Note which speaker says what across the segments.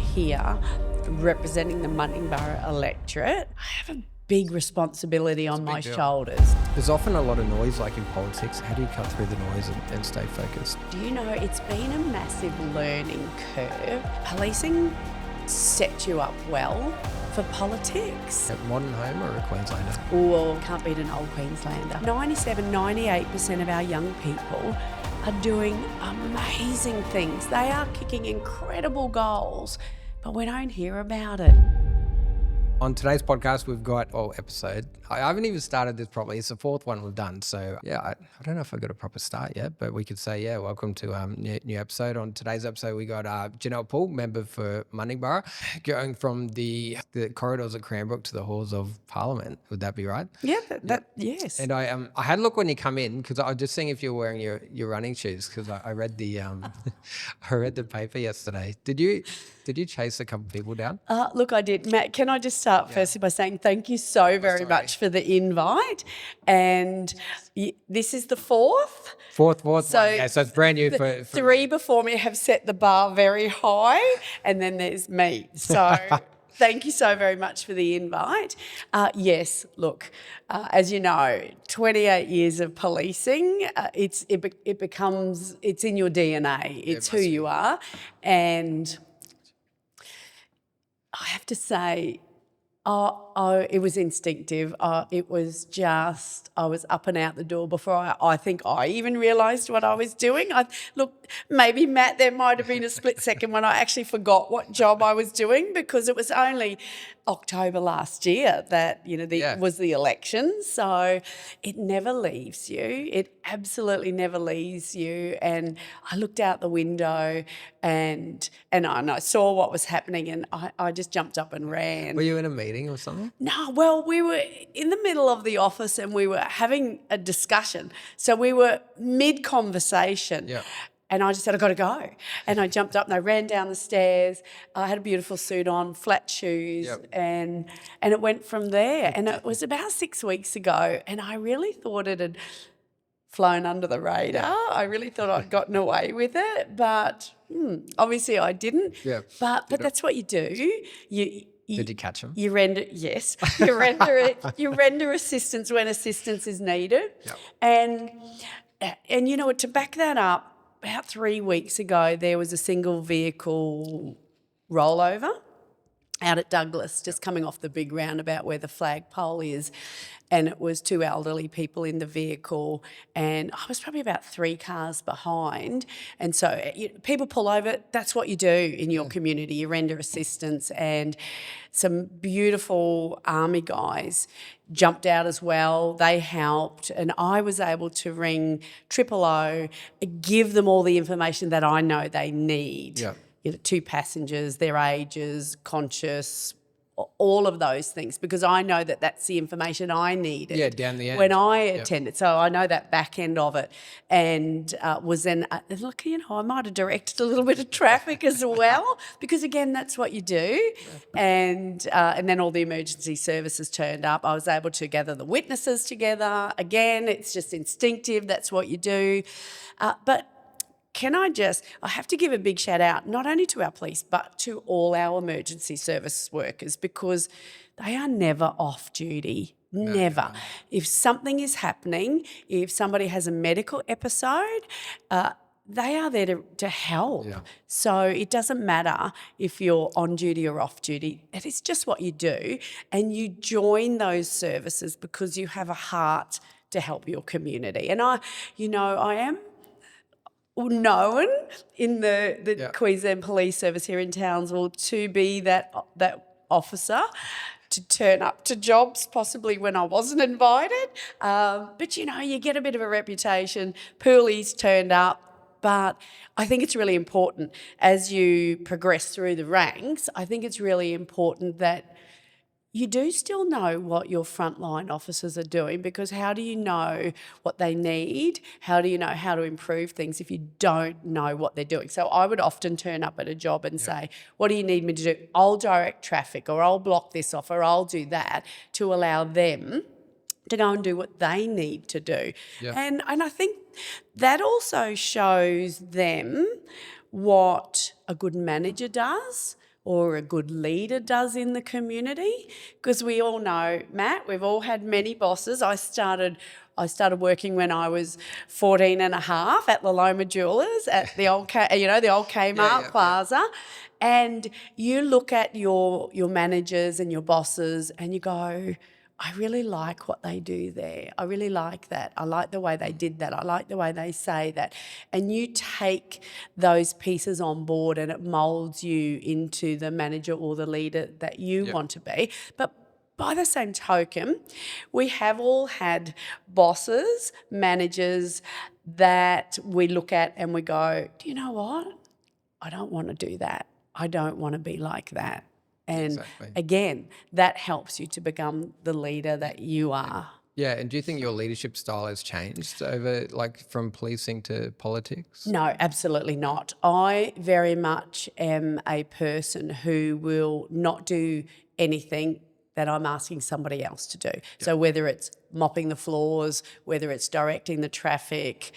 Speaker 1: here representing the Mundingburra electorate, I have a big responsibility on my shoulders.
Speaker 2: There's often a lot of noise, like in politics. How do you cut through the noise and stay focused?
Speaker 1: Do you know, it's been a massive learning curve. Policing sets you up well for politics.
Speaker 2: A modern home or a Queenslander?
Speaker 1: Oh, can't beat an old Queenslander. 98% of our young people are doing amazing things. They are kicking incredible goals, but we don't hear about it.
Speaker 2: On today's podcast, we've got, episode. I haven't even started this properly. It's the fourth one we've done. So, I don't know if I got a proper start yet, but we could say, welcome to new episode. On today's episode, we got Janelle Poole, member for Mundingburra, going from the corridors of Cranbrook to the halls of Parliament. Would that be right?
Speaker 1: Yeah, yes.
Speaker 2: And I had a look when you come in because I was just seeing if you were wearing your running shoes because I read the I read the paper yesterday. Did you chase a couple of people down?
Speaker 1: Look, I did. Matt, can I just start firstly by saying thank you so very much for the invite. And this is the fourth.
Speaker 2: Fourth so, one. Yeah, so it's brand new. For
Speaker 1: three before me have set the bar very high, and then there's me. So thank you so very much for the invite. Yes, look, as you know, 28 years of policing, it's in your DNA. It's who you are. And I have to say, it was instinctive. It was just, I was up and out the door before I think I even realised what I was doing. Look, maybe, Matt, there might have been a split second when I actually forgot what job I was doing because it was only October last year that, was the election. So it never leaves you. It absolutely never leaves you. And I looked out the window and I saw what was happening and I just jumped up and ran.
Speaker 2: Were you in a meeting or something?
Speaker 1: No, well, we were in the middle of the office and we were having a discussion. So we were mid-conversation.
Speaker 2: Yeah.
Speaker 1: And I just said, I've got to go. And I jumped up and I ran down the stairs. I had a beautiful suit on, flat shoes, and it went from there. And it was about 6 weeks ago, and I really thought it had flown under the radar. I really thought I'd gotten away with it, but obviously I didn't.
Speaker 2: Yeah.
Speaker 1: But that's what you do.
Speaker 2: Did you catch them?
Speaker 1: You render assistance when assistance is needed. Yep. And you know what, to back that up, about 3 weeks ago, there was a single vehicle rollover out at Douglas, just coming off the big roundabout where the flagpole is. And it was two elderly people in the vehicle, and I was probably about 3 cars behind. And so people pull over. That's what you do in your community. You render assistance, and some beautiful army guys jumped out as well. They helped, and I was able to ring 000, give them all the information that I know they need. Yeah. 2 passengers, their ages, conscious, all of those things, because I know that that's the information I needed.
Speaker 2: Yeah, down the end.
Speaker 1: When I attended. So I know that back end of it, and was then, look, I might have directed a little bit of traffic as well, because again, that's what you do. And then all the emergency services turned up. I was able to gather the witnesses together. Again, it's just instinctive. That's what you do. But I have to give a big shout out, not only to our police, but to all our emergency service workers, because they are never off duty. Never. No. If something is happening, if somebody has a medical episode, they are there to help. Yeah. So it doesn't matter if you're on duty or off duty. It is just what you do. And you join those services because you have a heart to help your community. And I am known in the Queensland Police Service here in Townsville to be that officer, to turn up to jobs possibly when I wasn't invited. But, you get a bit of a reputation. Pooley's turned up. But I think it's really important as you progress through the ranks, I think it's really important that you do still know what your frontline officers are doing, because how do you know what they need? How do you know how to improve things if you don't know what they're doing? So I would often turn up at a job and say, what do you need me to do? I'll direct traffic, or I'll block this off, or I'll do that, to allow them to go and do what they need to do. Yeah. And I think that also shows them what a good manager does, or a good leader does in the community. Because we all know, Matt, we've all had many bosses. I started working when I was 14 and a half at Loma Jewelers at the old Kmart Plaza. And you look at your managers and your bosses and you go, I really like what they do there. I really like that. I like the way they did that. I like the way they say that. And you take those pieces on board and it moulds you into the manager or the leader that you want to be. But by the same token, we have all had bosses, managers that we look at and we go, do you know what? I don't want to do that. I don't want to be like that. And again, that helps you to become the leader that you are.
Speaker 2: Yeah, and do you think your leadership style has changed over, like, from policing to politics?
Speaker 1: No, absolutely not. I very much am a person who will not do anything that I'm asking somebody else to do. Yeah. So whether it's mopping the floors, whether it's directing the traffic,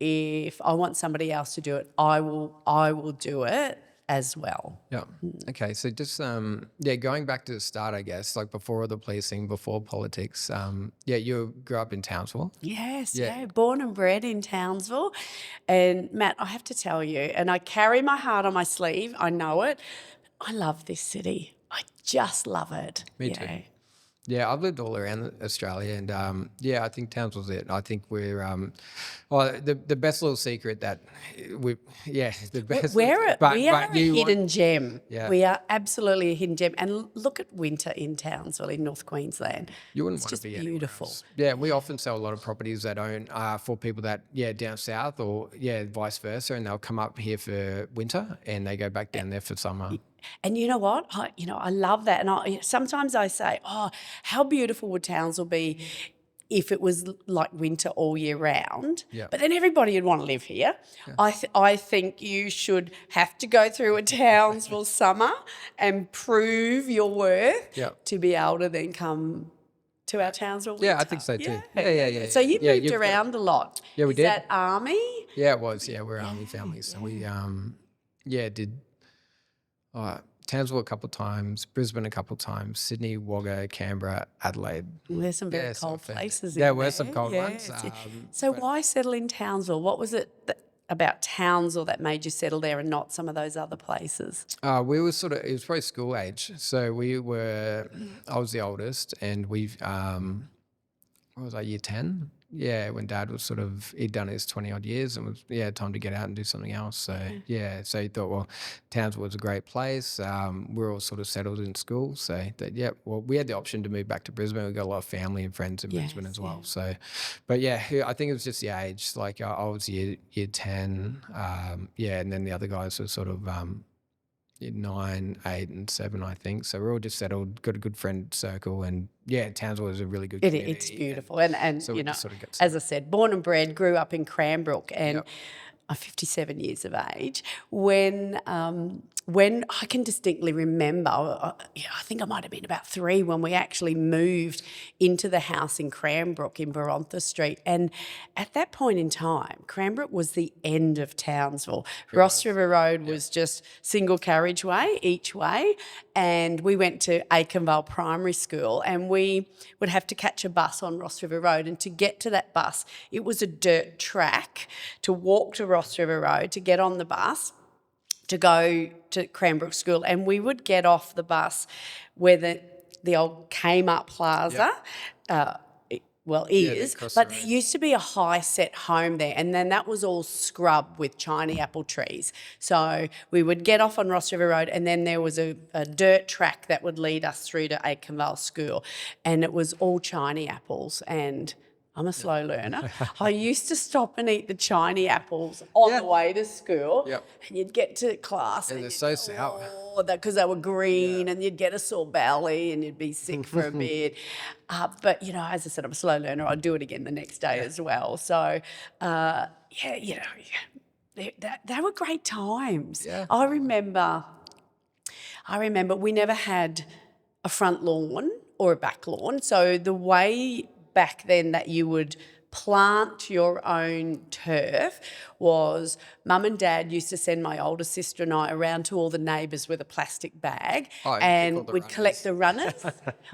Speaker 1: if I want somebody else to do it, I will do it as well.
Speaker 2: Yeah. Okay. So just going back to the start, I guess, like before the policing, before politics. You grew up in Townsville.
Speaker 1: Yes. Yeah. Born and bred in Townsville, and Matt, I have to tell you, and I carry my heart on my sleeve. I know it. I love this city. I just love it.
Speaker 2: Me too. Yeah, I've lived all around Australia, and I think Townsville's it. I think we're the best little secret that the best.
Speaker 1: We are a hidden gem. Yeah. We are absolutely a hidden gem. And look at winter in Townsville in North Queensland.
Speaker 2: You wouldn't want to be beautiful. Yeah, we often sell a lot of properties that own for people that down south or vice versa, and they'll come up here for winter and they go back down there for summer.
Speaker 1: And you know what? I love that. And sometimes I say, oh, how beautiful would Townsville be if it was like winter all year round? Yeah. But then everybody would want to live here. Yeah. I think you should have to go through a Townsville summer and prove your worth to be able to then come to our Townsville winter.
Speaker 2: Yeah, I think so too. Yeah.
Speaker 1: So you moved around a lot.
Speaker 2: Yeah, we did.
Speaker 1: Is that Army?
Speaker 2: Yeah, it was. Yeah, we're Army families. So we did Townsville a couple of times, Brisbane a couple of times, Sydney, Wagga, Canberra, Adelaide.
Speaker 1: Well, there's some very cold places in
Speaker 2: there.
Speaker 1: There
Speaker 2: were some cold ones.
Speaker 1: So why settle in Townsville? What was it about Townsville that made you settle there and not some of those other places?
Speaker 2: We were it was probably school age. So I was the oldest, and what was I, year 10? Yeah, when Dad was he'd done his 20-odd years and was, time to get out and do something else. So, so he thought, well, Townsville was a great place. We're all settled in school. So, we had the option to move back to Brisbane. We've got a lot of family and friends in Brisbane as well. So, but I think it was just the age. Like, I was year 10, and then the other guys were 9, 8, and 7, I think. So we're all just settled, got a good friend circle, and Townsville is a really good community.
Speaker 1: It's beautiful, and so as I sasaid, born and bred, grew up in Cranbrook, and I'm 57 years of age. When I can distinctly remember, I think I might have been about 3 when we actually moved into the house in Cranbrook in Barontha Street. And at that point in time, Cranbrook was the end of Townsville. Ross River Road was just single carriageway each way. And we went to Aikenvale Primary School, and we would have to catch a bus on Ross River Road. And to get to that bus, it was a dirt track to walk to Ross River Road to get on the bus to go to Cranbrook School. And we would get off the bus where the old Kmart Plaza is, but there used to be a high set home there, and then that was all scrub with Chinese apple trees. So we would get off on Ross River Road, and then there was a dirt track that would lead us through to Aikenvale School, and it was all Chinese apples. And I'm a slow learner. I used to stop and eat the Chinese apples on the way to school. Yep. And you'd get to class.
Speaker 2: And they're so sour.
Speaker 1: Because they were green, and you'd get a sore belly and you'd be sick for a bit. But, as I said, I'm a slow learner. I'd do it again the next day as well. So, they were great times. Yeah. I remember we never had a front lawn or a back lawn. So the way back then that you would plant your own turf was Mum and Dad used to send my older sister and I around to all the neighbours with a plastic bag,
Speaker 2: Oh, you pick all
Speaker 1: and
Speaker 2: the
Speaker 1: we'd
Speaker 2: runners.
Speaker 1: collect the runners,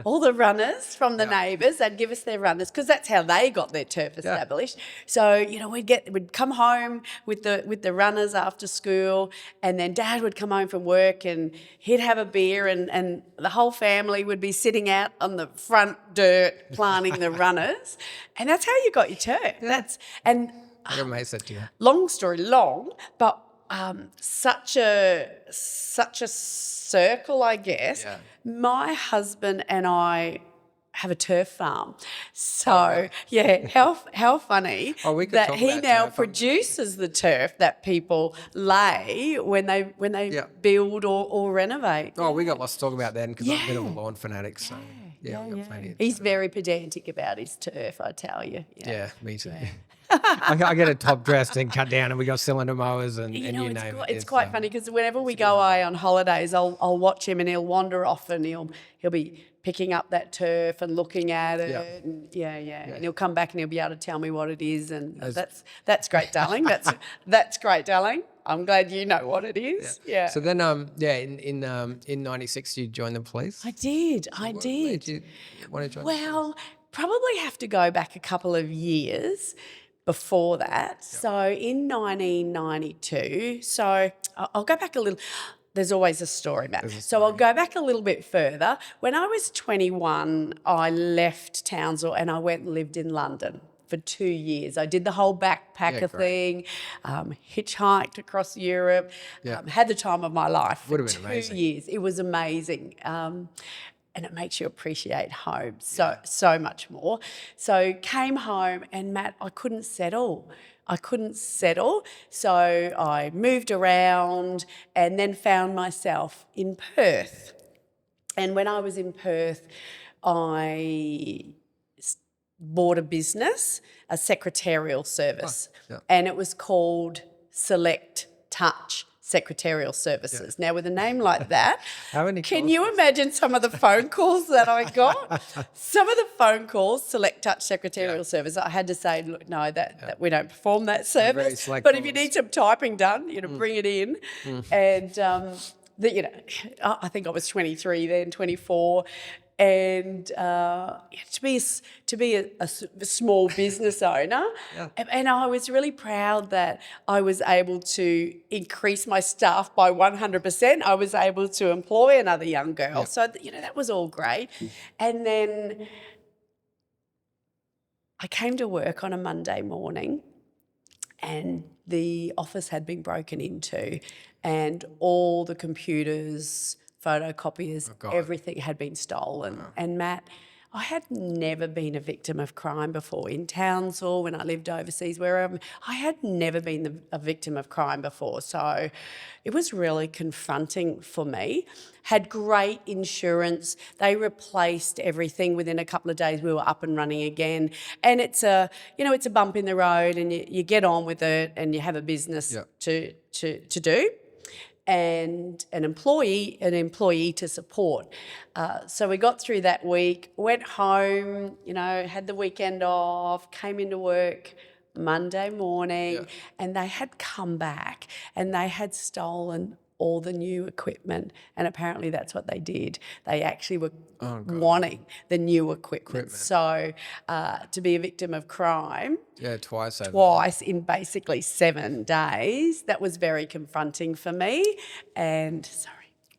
Speaker 1: all the runners from the neighbours. They'd give us their runners because that's how they got their turf established. So, you know, we'd come home with the runners after school, and then Dad would come home from work and he'd have a beer, and the whole family would be sitting out on the front dirt planting the runners, and that's how you got your turf.
Speaker 2: I can make that to you.
Speaker 1: Long story long, but such a circle, I guess.
Speaker 2: Yeah.
Speaker 1: My husband and I have a turf farm. So, how funny
Speaker 2: We could
Speaker 1: that
Speaker 2: talk
Speaker 1: he
Speaker 2: about
Speaker 1: now
Speaker 2: turf.
Speaker 1: produces the turf that people lay when they build or renovate.
Speaker 2: Oh, we got lots to talk about then because I'm a bit of a lawn fanatic. So, we got plenty.
Speaker 1: He's very pedantic about his turf, I tell you.
Speaker 2: Yeah, me too. I get it top dressed and cut down, and we got cylinder mowers and you name it.
Speaker 1: It's quite funny because whenever we go away on holidays, I'll watch him and he'll wander off and he'll be picking up that turf and looking at it.
Speaker 2: Yeah.
Speaker 1: And he'll come back and he'll be able to tell me what it is, and that's great, darling. That's great, darling. I'm glad you know what it is. Yeah.
Speaker 2: So then, in '96, you joined the police.
Speaker 1: I did.
Speaker 2: What made you want to join?
Speaker 1: Well, probably have to go back a couple of years before that. So in 1992, so I'll go back a little. There's always a story, Matt. So I'll go back a little bit further. When I was 21, I left Townsville and I went and lived in London for 2 years. I did the whole backpacker thing, hitchhiked across Europe, had the time of my life.
Speaker 2: Would have been amazing.
Speaker 1: 2 years. It was amazing. And it makes you appreciate home so much more. So came home and, Matt, I couldn't settle. So I moved around and then found myself in Perth. And when I was in Perth, I bought a business, a secretarial service, and it was called Select Touch Secretarial Services. Now, with a name like that, can you imagine some of the phone calls that I got? Some of the phone calls, Select Touch Secretarial Service, I had to say, look, no, that we don't perform that service. But if you need some typing done, bring it in. And I think I was 23 then, 24. And to be a small business owner, and I was really proud that I was able to increase my staff by 100%. I was able to employ another young girl, so that was all great. And then I came to work on a Monday morning, and the office had been broken into, and all the computers, photocopiers, everything had been stolen. And Matt, I had never been a victim of crime before. In Townsville, when I lived overseas, wherever, I had never been a victim of crime before. So it was really confronting for me. Had great insurance. They replaced everything within a couple of days. We were up and running again. And it's a bump in the road, and you get on with it, and you have a business to do. And an employee to support. So we got through that week, went home, had the weekend off, came into work Monday morning, and they had come back and they had stolen all the new equipment, and apparently that's what they did. They actually were wanting the new equipment. So to be a victim of crime twice in basically 7 days, that was very confronting for me. And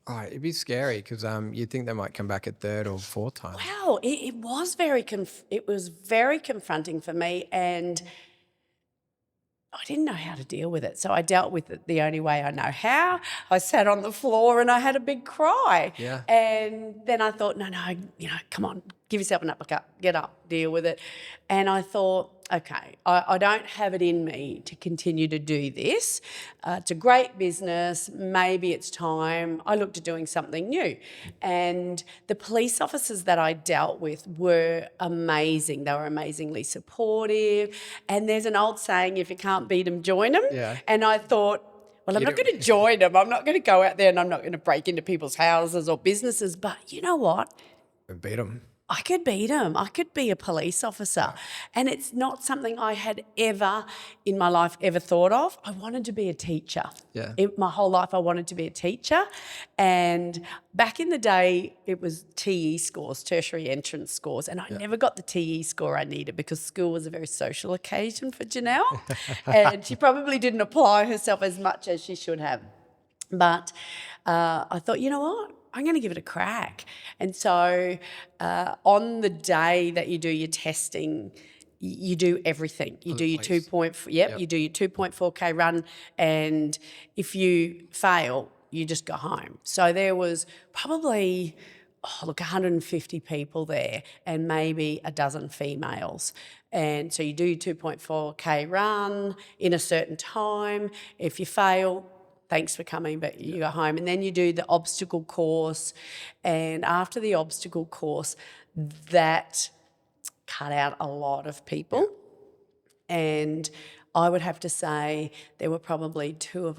Speaker 2: it'd be scary because you'd think they might come back a third or fourth time.
Speaker 1: Well, it was very confronting for me, and I didn't know how to deal with it. So I dealt with it the only way I know how. I sat on the floor and I had a big cry.
Speaker 2: Yeah.
Speaker 1: And then I thought, no, come on, give yourself an uppercut, get up, deal with it. And I thought, okay, I don't have it in me to continue to do this. It's a great business. Maybe it's time. I looked at doing something new. And the police officers that I dealt with were amazing. They were amazingly supportive. And there's an old saying, if you can't beat them, join them.
Speaker 2: Yeah.
Speaker 1: And I thought, well, I'm not going to join them. I'm not going to go out there and I'm not going to break into people's houses or businesses. But you know what?
Speaker 2: Beat them.
Speaker 1: I could beat them. I could be a police officer. And it's not something I had ever in my life ever thought of. I wanted to be a teacher.
Speaker 2: Yeah.
Speaker 1: My whole life I wanted to be a teacher. And back in the day, it was TE scores, tertiary entrance scores. And I never got the TE score I needed because school was a very social occasion for Janelle. And she probably didn't apply herself as much as she should have. But I thought, you know what? I'm going to give it a crack. And so on the day that you do your testing, you do everything. You do your you do your 2.4K run, and if you fail, you just go home. So there was probably 150 people there and maybe a dozen females. And so you do your 2.4K run in a certain time. If you fail, thanks for coming, but you go home. And then you do the obstacle course. And after the obstacle course, that cut out a lot of people. And I would have to say there were probably two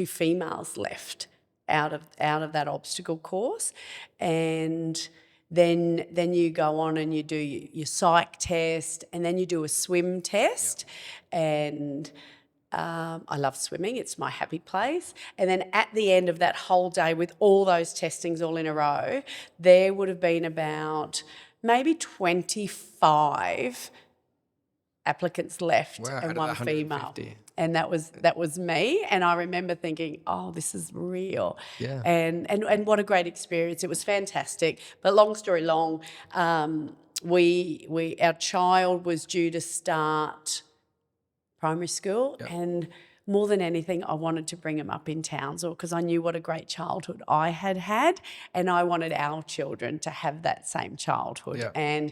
Speaker 1: females left out of that obstacle course. And then you go on and you do your psych test, and then you do a swim test. And I love swimming. It's my happy place. And then at the end of that whole day, with all those testings all in a row, there would have been about maybe 25 applicants left and one female. And that was me. And I remember thinking, oh, this is real.
Speaker 2: Yeah.
Speaker 1: And what a great experience. It was fantastic. But long story long, our child was due to start primary school, and more than anything, I wanted to bring him up in Townsville because I knew what a great childhood I had, and I wanted our children to have that same childhood. And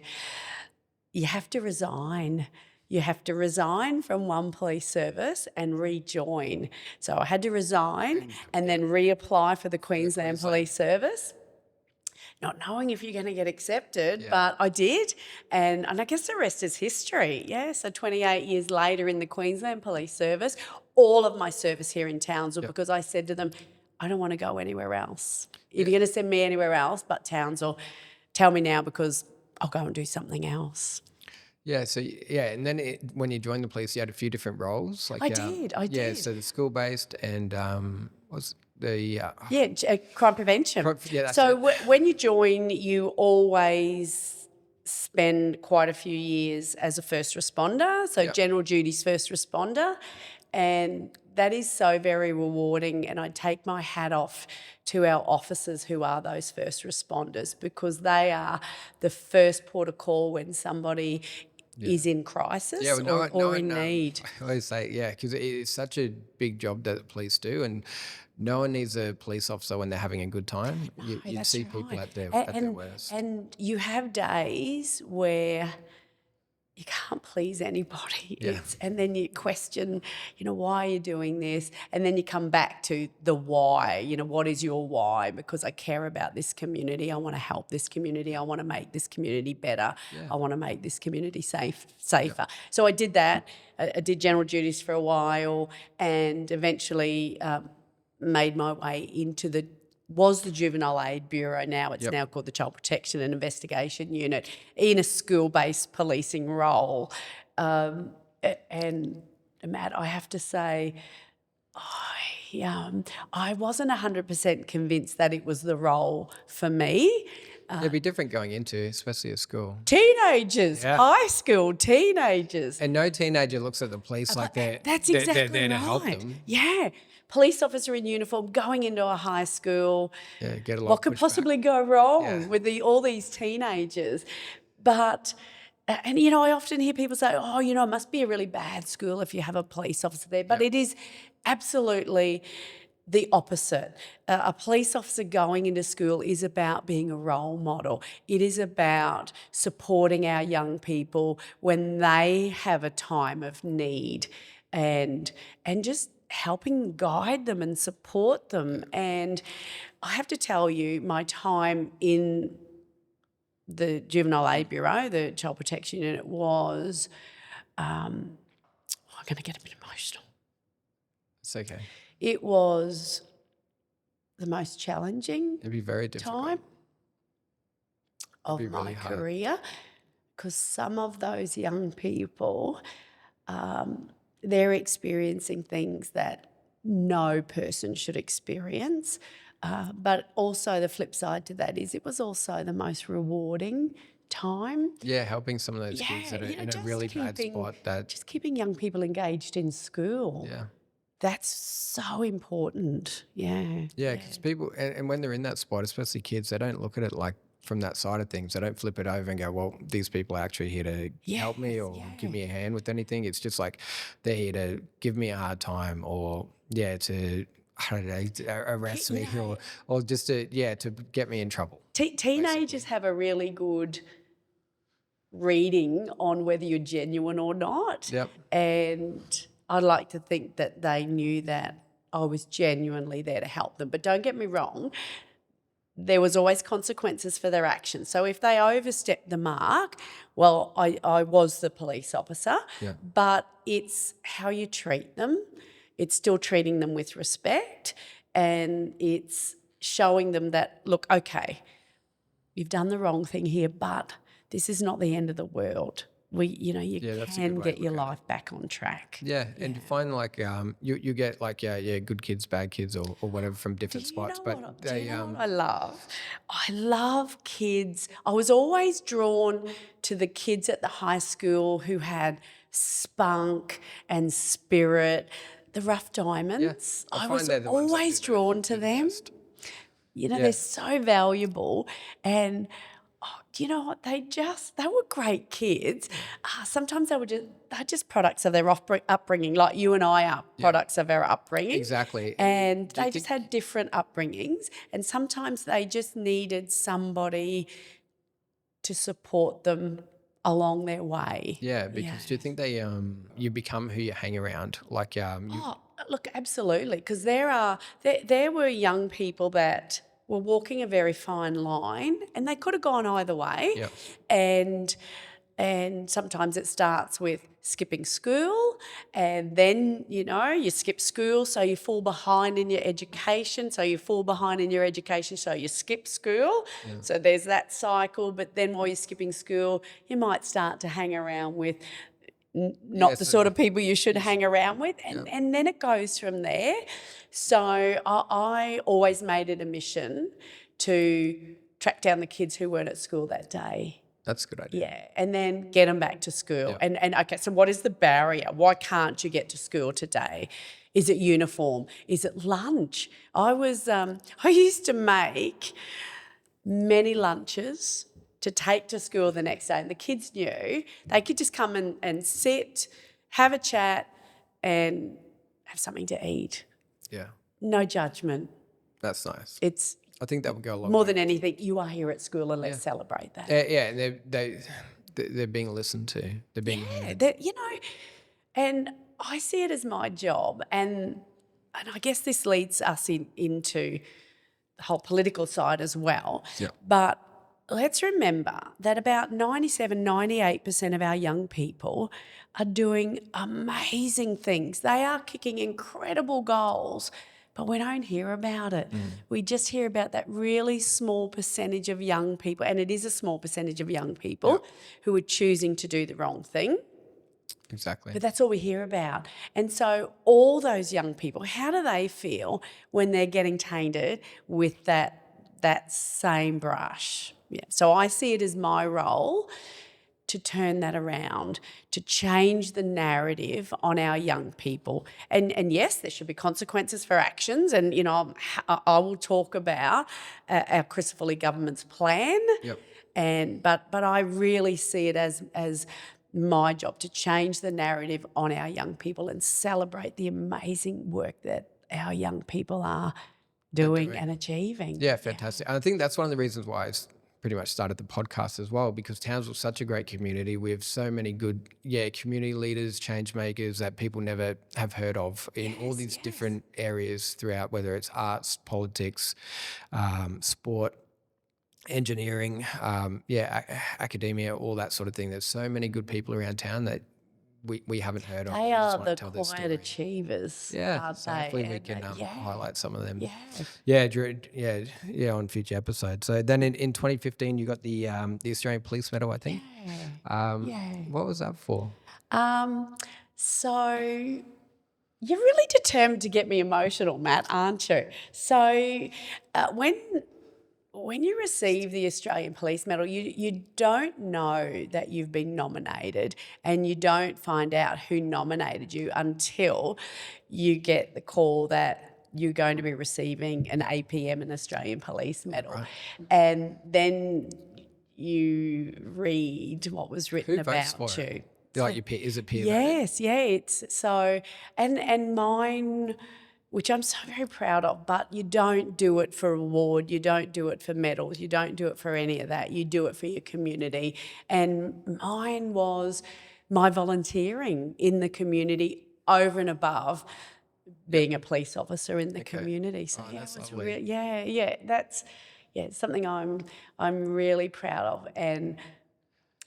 Speaker 1: you have to resign. You have to resign from one police service and rejoin. So I had to resign and then reapply for the Queensland Police Service, not knowing if you're going to get accepted, but I did. And I guess the rest is history. Yeah, so 28 years later in the Queensland Police Service, all of my service here in Townsville, because I said to them, I don't want to go anywhere else. If you're going to send me anywhere else but Townsville, tell me now because I'll go and do something else.
Speaker 2: Yeah, so and then when you joined the police, you had a few different roles.
Speaker 1: I did.
Speaker 2: Yeah, so the school-based and was the
Speaker 1: crime prevention. When you join, you always spend quite a few years as a first responder, so general duties first responder, and that is so very rewarding. And I take my hat off to our officers who are those first responders, because they are the first port of call when somebody is in crisis or in need.
Speaker 2: I always say, because it's such a big job that the police do, and no one needs a police officer when they're having a good time. You see people at their worst.
Speaker 1: And you have days where you can't please anybody. And then you question, why are you doing this? And then you come back to the why, what is your why? Because I care about this community. I want to help this community. I want to make this community better. I want to make this community safer. So I did that. I did general duties for a while, and eventually made my way into the Juvenile Aid Bureau. Now it's now called the Child Protection and Investigation Unit, in a school-based policing role. And Matt, I have to say, I wasn't 100% convinced that it was the role for me.
Speaker 2: It'd be different going into, especially at school.
Speaker 1: Teenagers, high school teenagers.
Speaker 2: And no teenager looks at the police like they're there to help them.
Speaker 1: Yeah. Police officer in uniform going into a high school.
Speaker 2: Get a lot.
Speaker 1: What could possibly go wrong with all these teenagers? But, and I often hear people say, it must be a really bad school if you have a police officer there. But it is absolutely the opposite. A police officer going into school is about being a role model. It is about supporting our young people when they have a time of need, and just helping guide them and support them. And I have to tell you, my time in the Juvenile Aid Bureau, the Child Protection Unit, was, I'm going to get a bit emotional.
Speaker 2: It's okay.
Speaker 1: It was the most challenging
Speaker 2: It'd be very difficult
Speaker 1: time. of
Speaker 2: be
Speaker 1: my
Speaker 2: really hard.
Speaker 1: career, because some of those young people, they're experiencing things that no person should experience. But also the flip side to that is it was also the most rewarding time.
Speaker 2: Yeah, helping some of those kids that are in a really bad spot.
Speaker 1: Just keeping young people engaged in school.
Speaker 2: Yeah.
Speaker 1: That's so important. Yeah.
Speaker 2: Yeah, because people, and when they're in that spot, especially kids, they don't look at it like from that side of things. They don't flip it over and go, well, these people are actually here to help me
Speaker 1: Yes,
Speaker 2: or give
Speaker 1: yeah.
Speaker 2: me a hand with anything. It's just like they're here to give me a hard time or, to, I don't know, to arrest me or just to get me in trouble.
Speaker 1: Teenagers have a really good reading on whether you're genuine or not.
Speaker 2: Yep.
Speaker 1: And I'd like to think that they knew that I was genuinely there to help them. But don't get me wrong, there was always consequences for their actions. So if they overstepped the mark, well, I was the police officer,
Speaker 2: Yeah.
Speaker 1: but it's how you treat them. It's still treating them with respect, and it's showing them that, look, okay, you've done the wrong thing here, but this is not the end of the world. You
Speaker 2: that's a
Speaker 1: can
Speaker 2: good way
Speaker 1: get
Speaker 2: to
Speaker 1: your
Speaker 2: look at it.
Speaker 1: life back on track.
Speaker 2: Yeah, and you find like you get like good kids, bad kids, or whatever from different spots.
Speaker 1: Do
Speaker 2: But
Speaker 1: you know what I love? I love kids. I was always drawn to the kids at the high school who had spunk and spirit, the rough diamonds.
Speaker 2: I
Speaker 1: I
Speaker 2: find
Speaker 1: was
Speaker 2: they're the ones that
Speaker 1: always
Speaker 2: do
Speaker 1: drawn to
Speaker 2: the
Speaker 1: them.
Speaker 2: best.
Speaker 1: They're so valuable, and do you know what? They were great kids. Sometimes they're just products of their upbringing, like you and I are products of our upbringing.
Speaker 2: Exactly.
Speaker 1: And they just had different upbringings, and sometimes they just needed somebody to support them along their way.
Speaker 2: Yeah, because do you think they you become who you hang around? Like you
Speaker 1: Oh, look, absolutely, because there were young people that were walking a very fine line, and they could have gone either way.
Speaker 2: Yep.
Speaker 1: And sometimes it starts with skipping school, and then you skip school, so you fall behind in your education. So you fall behind in your education, so you skip school. So there's that cycle. But then while you're skipping school, you might start to hang around with not the sort of people you should hang around with, and then it goes from there. So I always made it a mission to track down the kids who weren't at school that day.
Speaker 2: That's a good idea.
Speaker 1: Yeah, and then get them back to school. And okay, so what is the barrier? Why can't you get to school today? Is it uniform? Is it lunch? I used to make many lunches to take to school the next day, and the kids knew they could just come and sit, have a chat, and have something to eat.
Speaker 2: Yeah.
Speaker 1: No judgment.
Speaker 2: That's nice.
Speaker 1: It's
Speaker 2: I think that would go a long
Speaker 1: more
Speaker 2: way.
Speaker 1: than anything, you are here at school, and let's celebrate that.
Speaker 2: Yeah, and they're being listened to. They're being heard.
Speaker 1: And I see it as my job, and I guess this leads us into the whole political side as well.
Speaker 2: Yeah.
Speaker 1: But let's remember that about 98% of our young people are doing amazing things. They are kicking incredible goals, but we don't hear about it. We just hear about that really small percentage of young people, and it is a small percentage of young people who are choosing to do the wrong thing.
Speaker 2: Exactly.
Speaker 1: But that's all we hear about. And so all those young people, how do they feel when they're getting tainted with that same brush? Yeah. So I see it as my role to turn that around, to change the narrative on our young people. And yes, there should be consequences for actions. And, I will talk about our Christopher government's plan.
Speaker 2: Yep.
Speaker 1: But I really see it as my job to change the narrative on our young people and celebrate the amazing work that our young people are doing and achieving.
Speaker 2: Yeah, fantastic. And I think that's one of the reasons why I pretty much started the podcast as well, because Townsville's such a great community. We have so many good, community leaders, change makers that people never have heard of in all these different areas throughout, whether it's arts, politics, sport, engineering, academia, all that sort of thing. There's so many good people around town that we haven't heard of.
Speaker 1: They
Speaker 2: We just
Speaker 1: are
Speaker 2: want to
Speaker 1: the
Speaker 2: tell their
Speaker 1: quiet
Speaker 2: story.
Speaker 1: achievers,
Speaker 2: Yeah,
Speaker 1: aren't
Speaker 2: so
Speaker 1: they?
Speaker 2: hopefully we
Speaker 1: And,
Speaker 2: can highlight some of them.
Speaker 1: yeah.
Speaker 2: On future episodes. So then in 2015 you got the Australian Police Medal, I think.
Speaker 1: Yeah.
Speaker 2: What was that for?
Speaker 1: So you're really determined to get me emotional, Matt, aren't you? So when you receive the Australian Police Medal, you don't know that you've been nominated, and you don't find out who nominated you until you get the call that you're going to be receiving an APM, an Australian Police Medal.
Speaker 2: Right.
Speaker 1: And then you read what was written
Speaker 2: Who votes
Speaker 1: about
Speaker 2: for
Speaker 1: you.
Speaker 2: it? Like your peer, is it peer voted?
Speaker 1: Yes, yeah, it's so, and mine, which I'm so very proud of, but you don't do it for award, you don't do it for medals, you don't do it for any of that, you do it for your community. And mine was my volunteering in the community over and above being a police officer in the community. So
Speaker 2: that's
Speaker 1: it was
Speaker 2: lovely.
Speaker 1: that's something I'm really proud of, and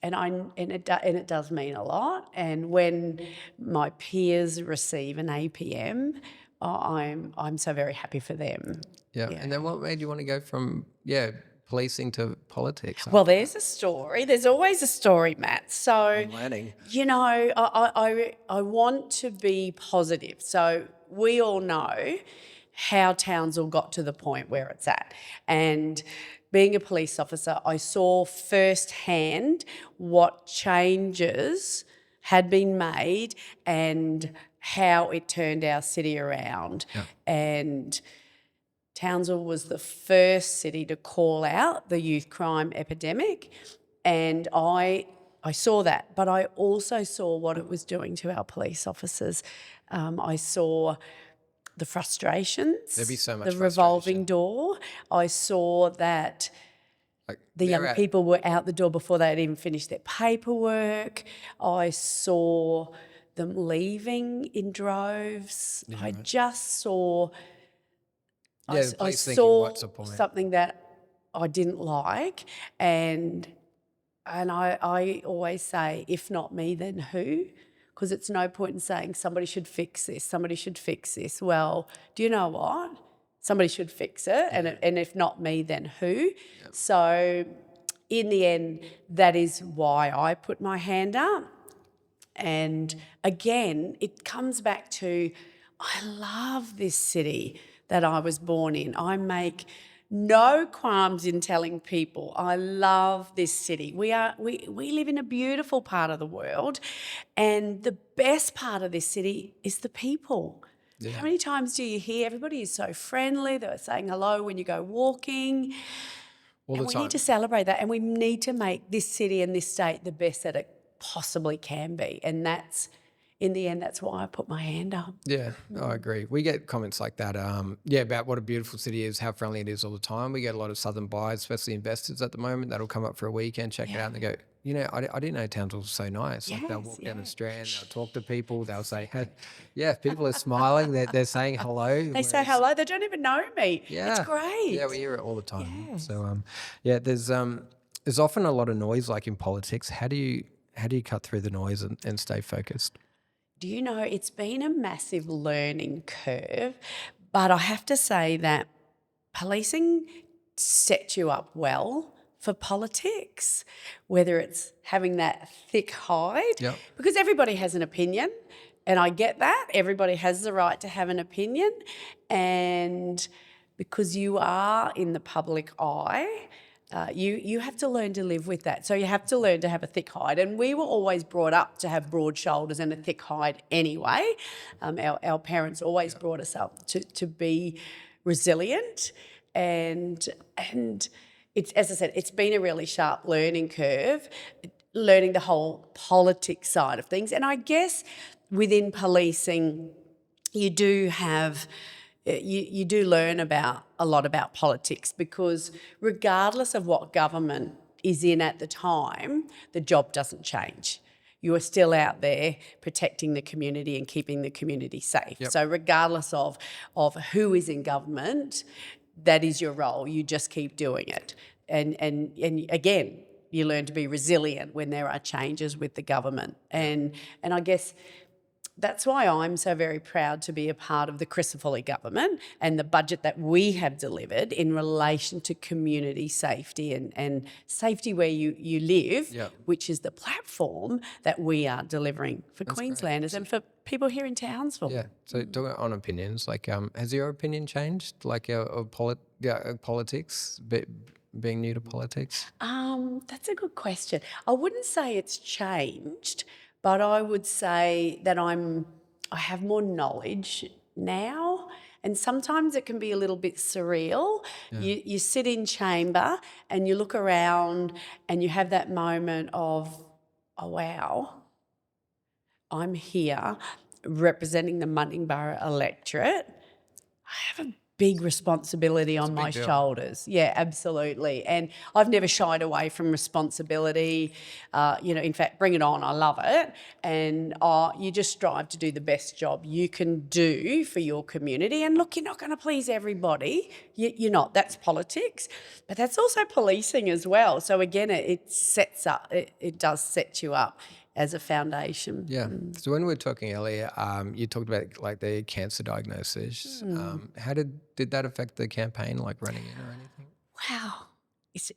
Speaker 1: it does mean a lot. And when my peers receive an APM, I'm so very happy for them.
Speaker 2: Yeah. And then what made you want to go from policing to politics?
Speaker 1: Well, there's a story. There's always a story, Matt. So
Speaker 2: I'm learning.
Speaker 1: you know, I want to be positive. So we all know how Townsville got to the point where it's at, and being a police officer, I saw firsthand what changes had been made and how it turned our city around.
Speaker 2: Yeah.
Speaker 1: And Townsville was the first city to call out the youth crime epidemic, and I saw that, but I also saw what it was doing to our police officers. I saw the frustrations,
Speaker 2: There'd be so much
Speaker 1: the revolving
Speaker 2: frustration.
Speaker 1: door. I saw that the young people were out the door before they had even finished their paperwork. I saw them leaving in droves. I just saw...
Speaker 2: the
Speaker 1: I
Speaker 2: police thinking,
Speaker 1: saw
Speaker 2: what's the point?
Speaker 1: something that I didn't like, and I always say, if not me, then who? Because it's no point in saying somebody should fix this, somebody should fix this. Well, do you know what? Somebody should fix it, and if not me, then who? Yep. So in the end, that is why I put my hand up. And again, it comes back to, I love this city that I was born in. I make no qualms in telling people I love this city. We live in a beautiful part of the world, and the best part of this city is the people. Yeah. How many times do you hear everybody is so friendly, they're saying hello when you go walking?
Speaker 2: All the time.
Speaker 1: We need to celebrate that, and we need to make this city and this state the best that it possibly can be. And that's, in the end, that's why I put my hand up.
Speaker 2: Yeah, I agree. We get comments like that, about what a beautiful city is, how friendly it is all the time. We get a lot of southern buyers, especially investors at the moment, that'll come up for a weekend, check it out, and they go, I didn't know Townsville was so nice. Like they'll walk down the Strand, they'll talk to people, they'll say, hey, people are smiling, they're saying hello.
Speaker 1: They say hello, they don't even know me.
Speaker 2: Yeah.
Speaker 1: It's great.
Speaker 2: Yeah, we hear it all the time.
Speaker 1: Yes.
Speaker 2: So, there's often a lot of noise, like in politics. How do you cut through the noise and stay focused?
Speaker 1: Do you know, it's been a massive learning curve, but I have to say that policing sets you up well for politics, whether it's having that thick hide, because everybody has an opinion, and I get that. Everybody has the right to have an opinion, and because you are in the public eye, you have to learn to live with that. So you have to learn to have a thick hide. And we were always brought up to have broad shoulders and a thick hide anyway. Our parents always brought us up to be resilient. And it's, as I said, it's been a really sharp learning curve, learning the whole politics side of things. And I guess within policing, you do have... You do learn a lot about politics, because regardless of what government is in at the time, the job doesn't change. You are still out there protecting the community and keeping the community safe. Yep. So regardless of who is in government, that is your role. You just keep doing it. And again, you learn to be resilient when there are changes with the government. And I guess that's why I'm so very proud to be a part of the Crisafulli government and the budget that we have delivered in relation to community safety and safety where you live, which is the platform that we are delivering for Queenslanders and for people here in Townsville.
Speaker 2: Yeah. So talking on opinions, like, has your opinion changed, like, of politics, being new to politics?
Speaker 1: That's a good question. I wouldn't say it's changed, but I would say that I have more knowledge now, and sometimes it can be a little bit surreal. You sit in chamber and you look around and you have that moment of, oh wow, I'm here representing the Mundingburra electorate. I have a big responsibility on my shoulders. Yeah, absolutely. And I've never shied away from responsibility. In fact, bring it on. I love it. And you just strive to do the best job you can do for your community. And look, you're not going to please everybody. You're not. That's politics. But that's also policing as well. So again, it sets up. It does set you up as a foundation.
Speaker 2: Yeah. So when we were talking earlier, you talked about like the cancer diagnosis. How did that affect the campaign, like running in or anything?
Speaker 1: Wow.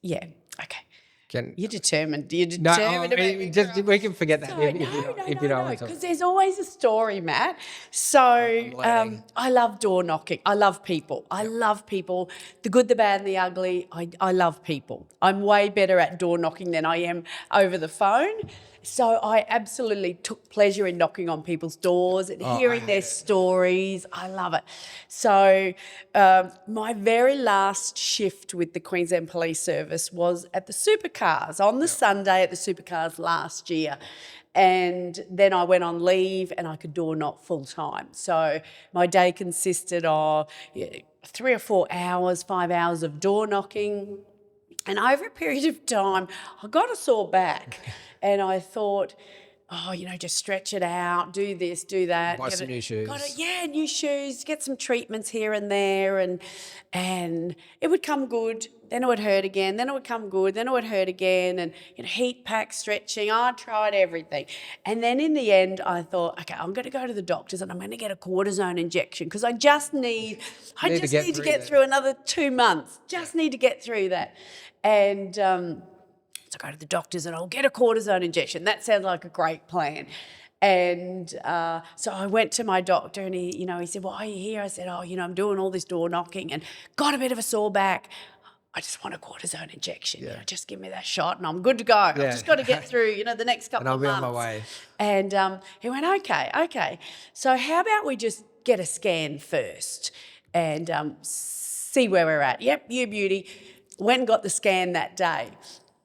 Speaker 1: Yeah. Okay.
Speaker 2: You're
Speaker 1: determined. You're
Speaker 2: No,
Speaker 1: determined.
Speaker 2: we can forget that if you don't want to.
Speaker 1: Because there's always a story, Matt. So I love door knocking. I love people. I love people. The good, the bad, and the ugly. I love people. I'm way better at door knocking than I am over the phone. So I absolutely took pleasure in knocking on people's doors and hearing their stories. I love it. So my very last shift with the Queensland Police Service was at the supercars on the Sunday at the supercars last year. And then I went on leave and I could door knock full time. So my day consisted of 3 or 4 hours, 5 hours of door knocking. And over a period of time, I got a sore back. And I thought, just stretch it out, do this, do that.
Speaker 2: Buy some new shoes.
Speaker 1: New shoes, get some treatments here and there. And it would come good, then it would hurt again, then it would come good, then it would hurt again. And heat pack, stretching, I tried everything. And then in the end, I thought, okay, I'm going to go to the doctors and I'm going to get a cortisone injection because I just need to get through another 2 months. Need to get through that. And so I go to the doctors and I'll get a cortisone injection. That sounds like a great plan. And so I went to my doctor and he said, why are you here? I said, I'm doing all this door knocking and got a bit of a sore back. I just want a cortisone injection. Just give me that shot and I'm good to go. I've just got to get through, the next couple of months.
Speaker 2: And I'll be on my way.
Speaker 1: And he went, okay. So how about we just get a scan first and see where we're at. Yep, you beauty. Went and got the scan that day.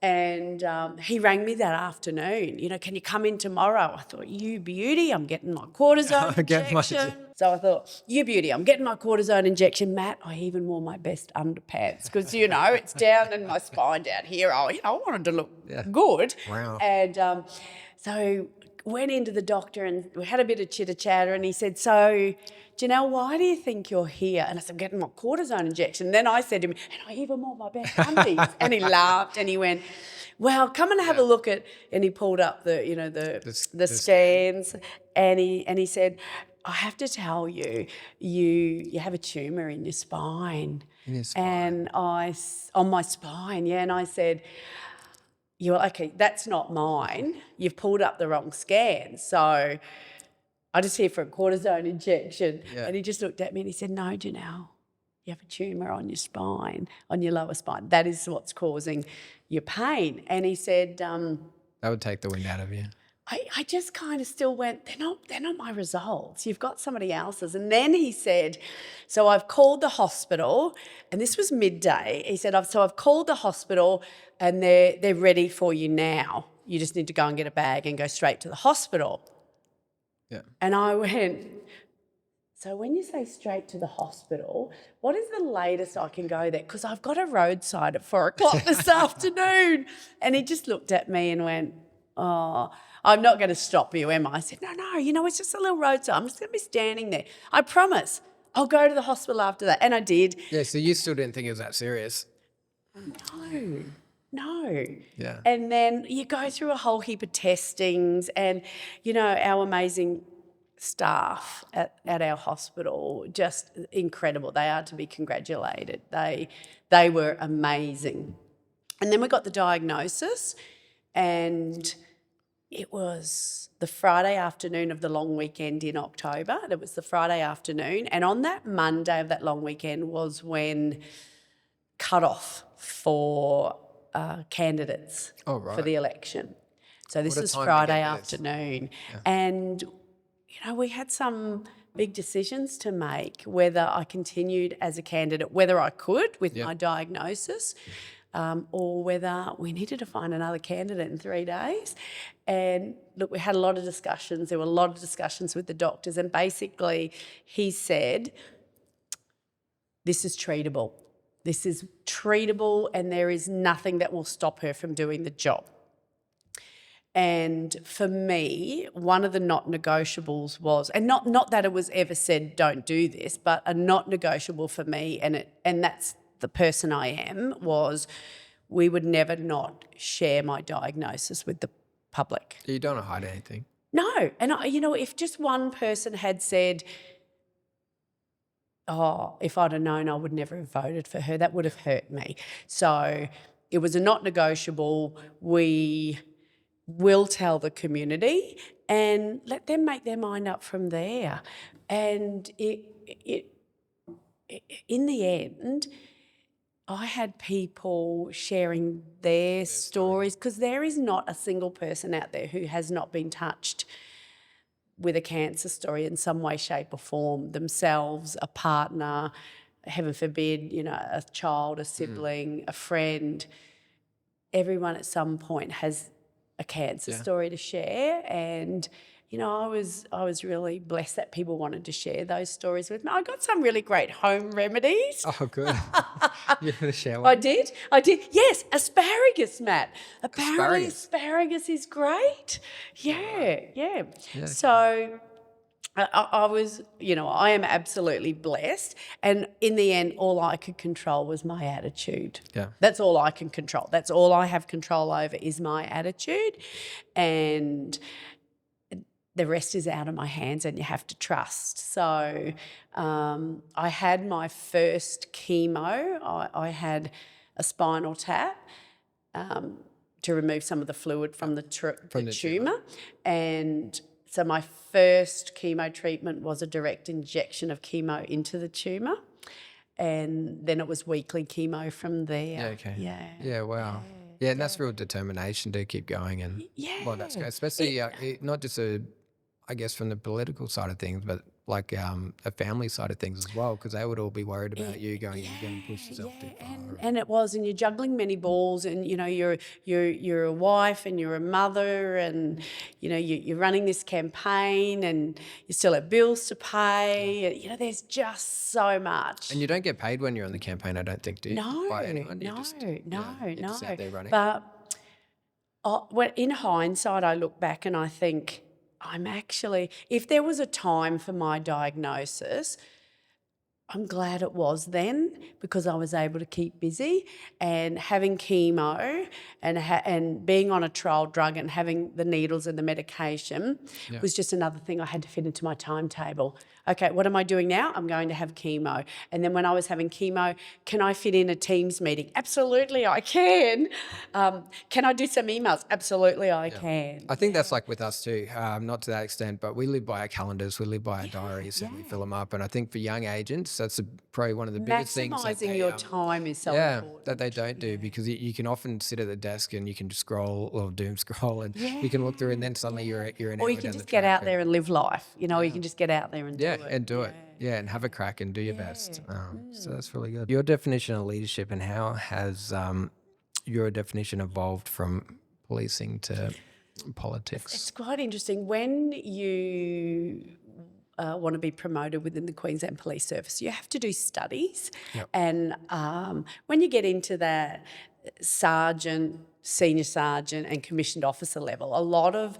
Speaker 1: And he rang me that afternoon, can you come in tomorrow? I thought, you beauty, I'm getting my cortisone injection. So I thought, you beauty, I'm getting my cortisone injection. Matt, I even wore my best underpants because, it's down in my spine down here. I wanted to look good.
Speaker 2: Wow.
Speaker 1: And so went into the doctor and we had a bit of chitter-chatter and he said, so, Janelle, why do you think you're here? And I said, I'm getting my cortisone injection. And then I said to him, and I even wore my best undies. And he laughed and he went, well, come and have a look at, and he pulled up the scans and he said, I have to tell you, you have a tumour in your spine.
Speaker 2: In your spine?
Speaker 1: And on my spine, and I said, okay, that's not mine. You've pulled up the wrong scan. So I'm just here for a cortisone injection. Yeah. And he just looked at me and he said, no, Janelle, you have a tumour on your spine, on your lower spine. That is what's causing your pain. And he said... that
Speaker 2: would take the wind out of you.
Speaker 1: I just kind of still went, they're not my results. You've got somebody else's. And then he said, so I've called the hospital, and this was midday. He said, I've called the hospital and they're ready for you now. You just need to go and get a bag and go straight to the hospital.
Speaker 2: Yeah.
Speaker 1: And I went, so when you say straight to the hospital, what is the latest I can go there? Because I've got a roadside at 4 o'clock this afternoon. And he just looked at me and went, oh, I'm not going to stop you, am I? I said, no, it's just a little roadside. I'm just going to be standing there. I promise. I'll go to the hospital after that. And I did.
Speaker 2: Yeah, so you still didn't think it was that serious?
Speaker 1: No. No.
Speaker 2: Yeah.
Speaker 1: And then you go through a whole heap of testings and, our amazing staff at our hospital, just incredible. They are to be congratulated. They were amazing. And then we got the diagnosis, and it was the Friday afternoon of the long weekend in October. It was the Friday afternoon. And on that Monday of that long weekend was when cut-off for candidates
Speaker 2: Oh, right.
Speaker 1: for the election. So this
Speaker 2: What a
Speaker 1: was
Speaker 2: time to
Speaker 1: Friday
Speaker 2: get this.
Speaker 1: afternoon. And, we had some big decisions to make, whether I continued as a candidate, whether I could with my diagnosis, or whether we needed to find another candidate in 3 days. And look, we had a lot of discussions. There were a lot of discussions with the doctors, and basically he said, this is treatable. This is treatable, and there is nothing that will stop her from doing the job. And for me, one of the not negotiables was, and not that it was ever said don't do this, but a not negotiable for me, and that's the person I am, was we would never not share my diagnosis with the public.
Speaker 2: You don't want to hide anything.
Speaker 1: No. And, if just one person had said, oh, if I'd have known, I would never have voted for her, that would have hurt me. So it was a not negotiable. We will tell the community and let them make their mind up from there. And in the end, I had people sharing their stories, because there is not a single person out there who has not been touched with a cancer story in some way, shape or form, themselves, a partner, heaven forbid, a child, a sibling, a friend. Everyone at some point has a cancer story to share, and I was really blessed that people wanted to share those stories with me. I got some really great home remedies.
Speaker 2: Oh, good. You're going to share one?
Speaker 1: I did. Yes, asparagus, Matt. Apparently asparagus is great. Yeah. So I was, I am absolutely blessed. And in the end, all I could control was my attitude.
Speaker 2: Yeah.
Speaker 1: That's all I can control. That's all I have control over is my attitude. And the rest is out of my hands, and you have to trust. So I had my first chemo. I had a spinal tap to remove some of the fluid from the tumour. And so my first chemo treatment was a direct injection of chemo into the tumour, and then it was weekly chemo from there.
Speaker 2: Yeah, okay.
Speaker 1: Yeah.
Speaker 2: Wow. Yeah, and that's real determination to keep going. And well, that's good. Especially not just I guess from the political side of things, but like a family side of things as well, because they would all be worried about you going, you're going to push yourself too far.
Speaker 1: And it was, and you're juggling many balls, and you're a wife, and you're a mother, and you're running this campaign, and you still have bills to pay. There's just so much.
Speaker 2: And you don't get paid when you're on the campaign, I don't think, do you?
Speaker 1: No,
Speaker 2: By anyone.
Speaker 1: no.
Speaker 2: You're just out there running.
Speaker 1: But in hindsight, I look back and I think, if there was a time for my diagnosis, I'm glad it was then, because I was able to keep busy, and having chemo and being on a trial drug and having the needles and the medication was just another thing I had to fit into my timetable. Okay, what am I doing now? I'm going to have chemo. And then when I was having chemo, can I fit in a Teams meeting? Absolutely, I can. Can I do some emails? Absolutely, I can.
Speaker 2: I think that's like with us too, not to that extent, but we live by our calendars, we live by our diaries, and we fill them up. And I think for young agents, that's probably one of the biggest things.
Speaker 1: Maximising your time is so important.
Speaker 2: That they don't do, because you can often sit at the desk and you can just scroll or doom scroll, and you can look through, and then suddenly you're an hour
Speaker 1: Or you can just get out there and live life. You can just get out there and do it.
Speaker 2: And do it. Yeah, and have a crack and do your best. So that's really good. Your definition of leadership, and how has your definition evolved from policing to politics?
Speaker 1: It's quite interesting. When you want to be promoted within the Queensland Police Service, you have to do studies. And when you get into that sergeant, senior sergeant and commissioned officer level, a lot of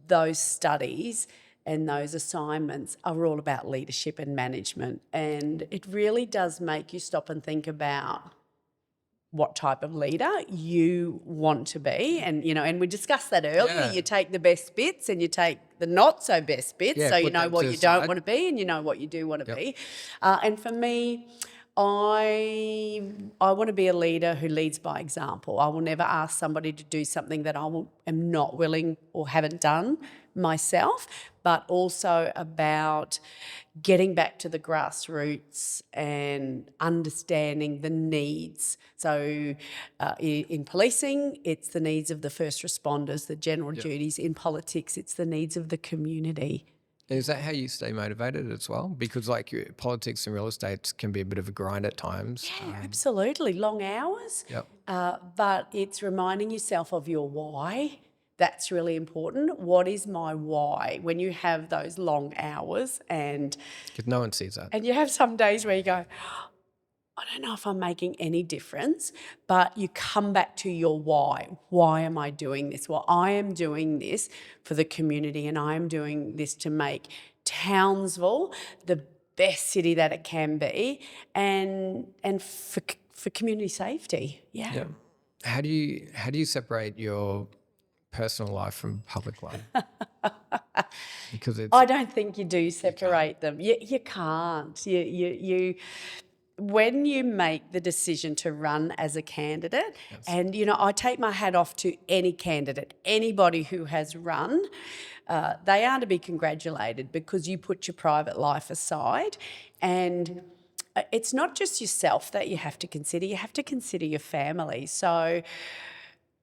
Speaker 1: those studies and those assignments are all about leadership and management. And it really does make you stop and think about what type of leader you want to be. And, and we discussed that earlier.
Speaker 2: Yeah.
Speaker 1: You take the best bits and you take the not so best bits.
Speaker 2: Yeah,
Speaker 1: So you
Speaker 2: put
Speaker 1: know
Speaker 2: them
Speaker 1: what
Speaker 2: to
Speaker 1: you
Speaker 2: the
Speaker 1: don't
Speaker 2: side.
Speaker 1: want to be and you know what you do want to be. And for me, I want to be a leader who leads by example. I will never ask somebody to do something that am not willing or haven't done myself, but also about getting back to the grassroots and understanding the needs. So in policing, it's the needs of the first responders, the general duties. In politics, it's the needs of the community.
Speaker 2: Is that how you stay motivated as well? Because like politics and real estate can be a bit of a grind at times.
Speaker 1: Yeah, absolutely. Long hours.
Speaker 2: Yep.
Speaker 1: But it's reminding yourself of your why. That's really important. What is my why? When you have those long hours and
Speaker 2: Because no one sees that.
Speaker 1: and you have some days where you go, I don't know if I'm making any difference, but you come back to your why. Why am I doing this? Well, I am doing this for the community and I am doing this to make Townsville the best city that it can be and for community safety. Yeah.
Speaker 2: Yeah. How do you separate your personal life from public life? Because it's
Speaker 1: I don't think you do separate them. You can't. You when you make the decision to run as a candidate, and I take my hat off to any candidate, anybody who has run, they are to be congratulated because you put your private life aside, and it's not just yourself that you have to consider. You have to consider your family. So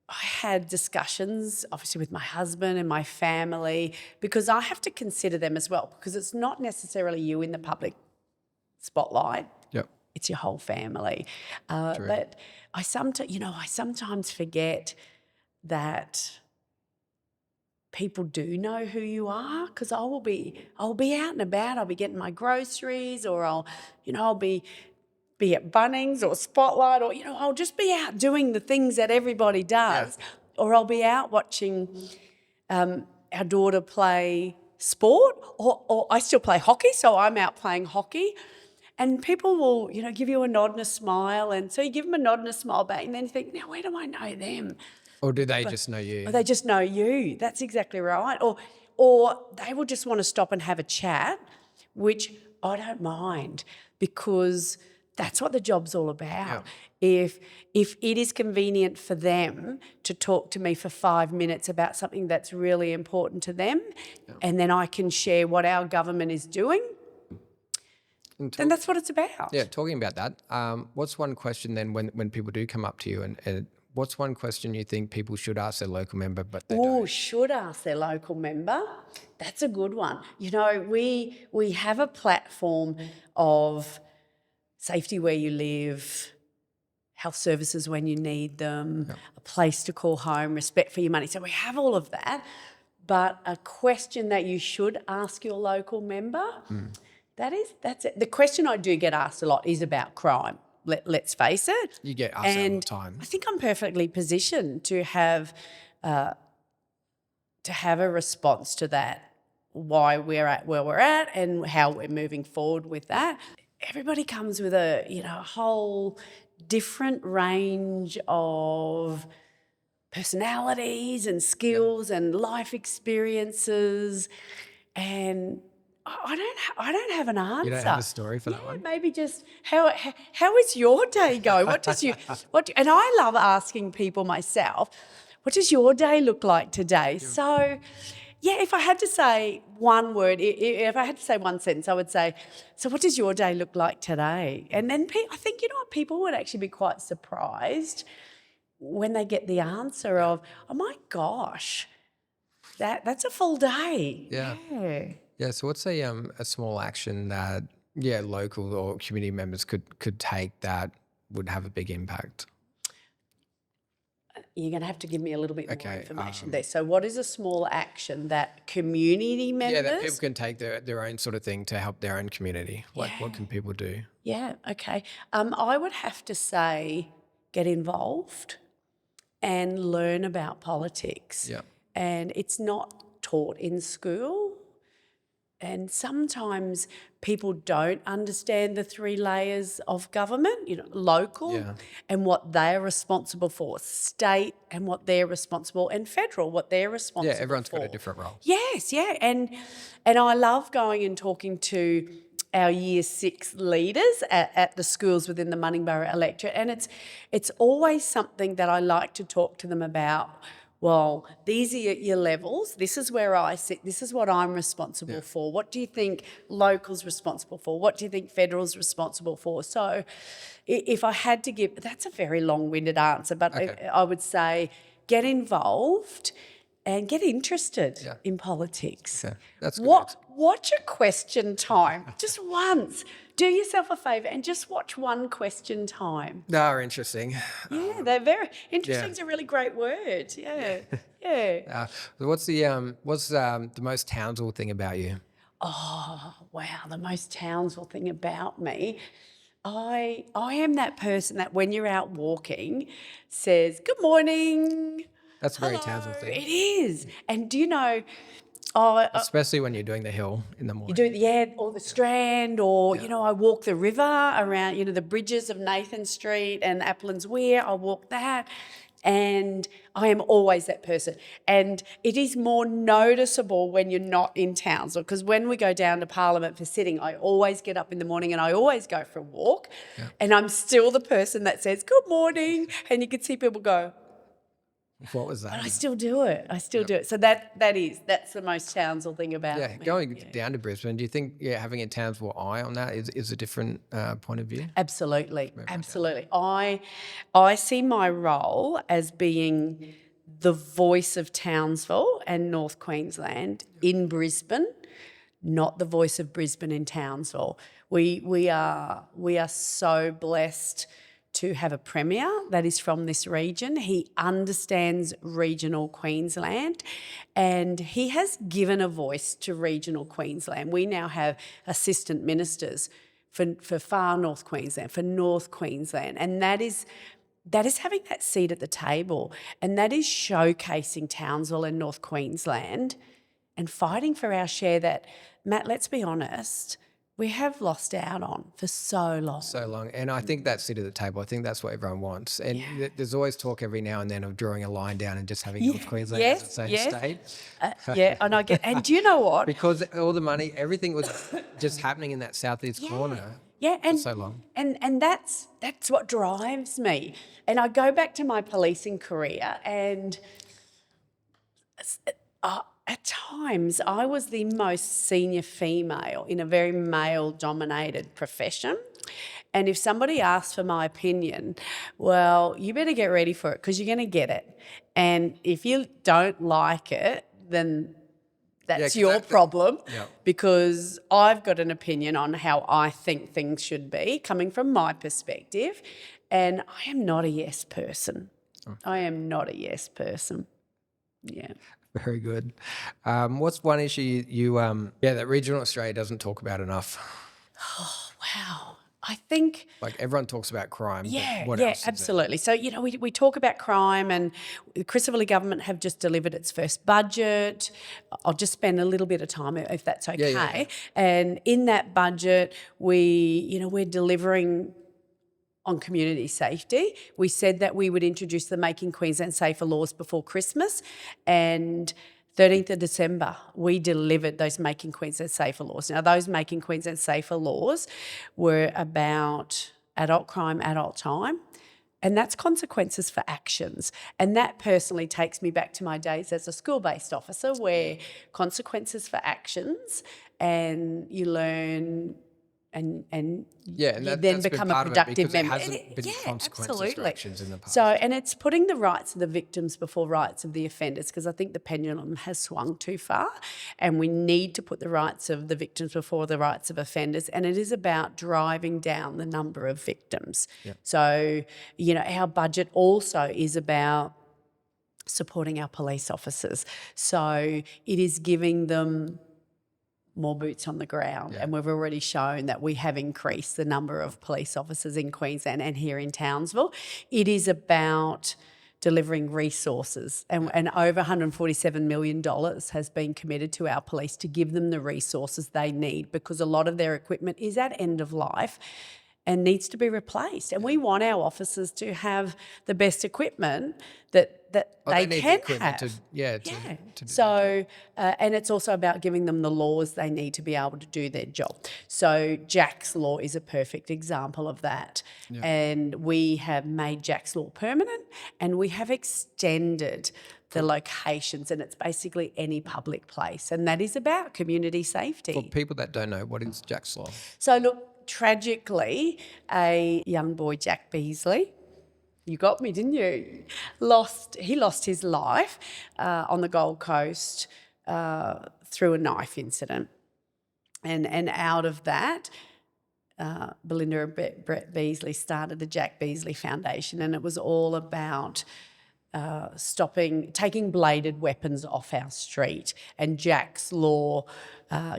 Speaker 1: I had discussions, obviously, with my husband and my family because I have to consider them as well because it's not necessarily you in the public spotlight.
Speaker 2: Yep.
Speaker 1: It's your whole family. But I sometimes forget that people do know who you are because I'll be out and about. I'll be getting my groceries, or I'll be at Bunnings or Spotlight, or I'll just be out doing the things that everybody does, or I'll be out watching our daughter play sport, or I still play hockey, so I'm out playing hockey. And people will, give you a nod and a smile. And so you give them a nod and a smile back and then you think, now, where do I know them?
Speaker 2: Or do they just know you?
Speaker 1: Or they just know you. That's exactly right. Or they will just want to stop and have a chat, which I don't mind because that's what the job's all about. Yeah. If it is convenient for them to talk to me for 5 minutes about something that's really important to them, and then I can share what our government is doing, then that's what it's about.
Speaker 2: Yeah, talking about that, what's one question then when people do come up to you and what's one question you think people should ask their local member but they don't?
Speaker 1: Should ask their local member? That's a good one. We have a platform of safety where you live, health services when you need them, a place to call home, respect for your money. So we have all of that. But a question that you should ask your local member, that's it. The question I do get asked a lot is about crime. Let's face it.
Speaker 2: You get asked that all the time.
Speaker 1: I think I'm perfectly positioned to have a response to that, why we're at where we're at and how we're moving forward with that. Everybody comes with a whole different range of personalities and skills and life experiences, and I don't have an answer.
Speaker 2: You don't have a story for that one?
Speaker 1: Maybe just how is your day going? And I love asking people myself, what does your day look like today? So, if I had to say one word, if I had to say one sentence, I would say, so what does your day look like today? And then I think, people would actually be quite surprised when they get the answer of, oh my gosh, that's a full day.
Speaker 2: Yeah. Yeah, so what's a small action that local or community members could take that would have a big impact?
Speaker 1: You're going to have to give me a little bit more information there. So what is a small action that community members...
Speaker 2: Yeah, that people can take their own sort of thing to help their own community. Like what can people do?
Speaker 1: Yeah, okay. I would have to say get involved and learn about politics.
Speaker 2: Yeah.
Speaker 1: And it's not taught in school. and sometimes people don't understand the three layers of government, local and what they're responsible for, state and what they're responsible, and federal, what they're responsible for.
Speaker 2: Yeah, everyone's got a different role.
Speaker 1: Yes, yeah. And I love going and talking to our Year 6 leaders at the schools within the Mundingburra electorate, and it's always something that I like to talk to them about. Well, these are your levels. This is where I sit. This is what I'm responsible for. What do you think local's responsible for? What do you think federal's responsible for? So if I had to give, that's a very long-winded answer, but I would say get involved and get interested in politics.
Speaker 2: Okay. That's good.
Speaker 1: Watch a question time just once. Do yourself a favour and just watch one question time.
Speaker 2: They're interesting.
Speaker 1: Yeah, they're very interesting. Is a really great word. Yeah, yeah.
Speaker 2: So what's the most Townsville thing about you?
Speaker 1: Oh wow, the most Townsville thing about me. I am that person that when you're out walking says good morning.
Speaker 2: That's a very Townsville thing.
Speaker 1: It is. And do you know,
Speaker 2: especially when you're doing the hill in the morning.
Speaker 1: You do, or the Strand, or, I walk the river around, the bridges of Nathan Street and Applin's Weir. I walk that. And I am always that person. And it is more noticeable when you're not in Townsville, because when we go down to Parliament for sitting, I always get up in the morning and I always go for a walk. Yeah. And I'm still the person that says, good morning. And you can see people go,
Speaker 2: what was that?
Speaker 1: But I still do it. do it. So that's the most Townsville thing about me.
Speaker 2: Going down to Brisbane, do you think having a Townsville eye on that is a different point of view?
Speaker 1: Absolutely. Absolutely. I see my role as being the voice of Townsville and North Queensland in Brisbane, not the voice of Brisbane in Townsville. We are so blessed to have a premier that is from this region. He understands regional Queensland and he has given a voice to regional Queensland. We now have assistant ministers for far North Queensland, for North Queensland, and that is having that seat at the table, and that is showcasing Townsville and North Queensland and fighting for our share that, Matt, let's be honest, we have lost out on for so long.
Speaker 2: So long. And I think that seat at the table, I think that's what everyone wants. And there's always talk every now and then of drawing a line down and just having North Queensland as its own state.
Speaker 1: And do you know what?
Speaker 2: Because all the money, everything was just happening in that southeast corner.
Speaker 1: Yeah, and
Speaker 2: for so long.
Speaker 1: And that's what drives me. And I go back to my policing career, and at times I was the most senior female in a very male-dominated profession. And if somebody asks for my opinion, well, you better get ready for it because you're going to get it. And if you don't like it, then that's your problem, because I've got an opinion on how I think things should be coming from my perspective, and I am not a yes person. I am not a yes person. Yeah.
Speaker 2: Very good. What's one issue that regional Australia doesn't talk about enough?
Speaker 1: Oh, wow. I think
Speaker 2: everyone talks about crime.
Speaker 1: Yeah,
Speaker 2: what else
Speaker 1: absolutely. So, we talk about crime, and the Christopher Government have just delivered its first budget. I'll just spend a little bit of time if that's okay. Yeah. And in that budget, we're delivering on community safety. We said that we would introduce the Making Queensland Safer laws before Christmas, and 13th of December, we delivered those Making Queensland Safer laws. Now, those Making Queensland Safer laws were about adult crime, adult time, and that's consequences for actions. And that personally takes me back to my days as a school-based officer, where consequences for actions, and you learn and you then become a productive member.
Speaker 2: It hasn't been consequences for actions in the past.
Speaker 1: So, and it's putting the rights of the victims before rights of the offenders, because I think the pendulum has swung too far, and we need to put the rights of the victims before the rights of offenders, and it is about driving down the number of victims. Yep. So, our budget also is about supporting our police officers. So it is giving them more boots on the ground. Yeah. And we've already shown that we have increased the number of police officers in Queensland and here in Townsville. It is about delivering resources, and over $147 million has been committed to our police to give them the resources they need, because a lot of their equipment is at end of life and needs to be replaced. And we want our officers to have the best equipment that they
Speaker 2: need the
Speaker 1: can
Speaker 2: equipment
Speaker 1: have.
Speaker 2: to do
Speaker 1: So, and it's also about giving them the laws they need to be able to do their job. So Jack's Law is a perfect example of that.
Speaker 2: Yeah.
Speaker 1: And we have made Jack's Law permanent, and we have extended the locations, and it's basically any public place. And that is about community safety.
Speaker 2: For people that don't know, what is Jack's Law?
Speaker 1: So look, tragically, a young boy, Jack Beasley, you got me, didn't you? He lost his life on the Gold Coast through a knife incident. And out of that, Belinda and Brett Beasley started the Jack Beasley Foundation, and it was all about taking bladed weapons off our street. And Jack's Law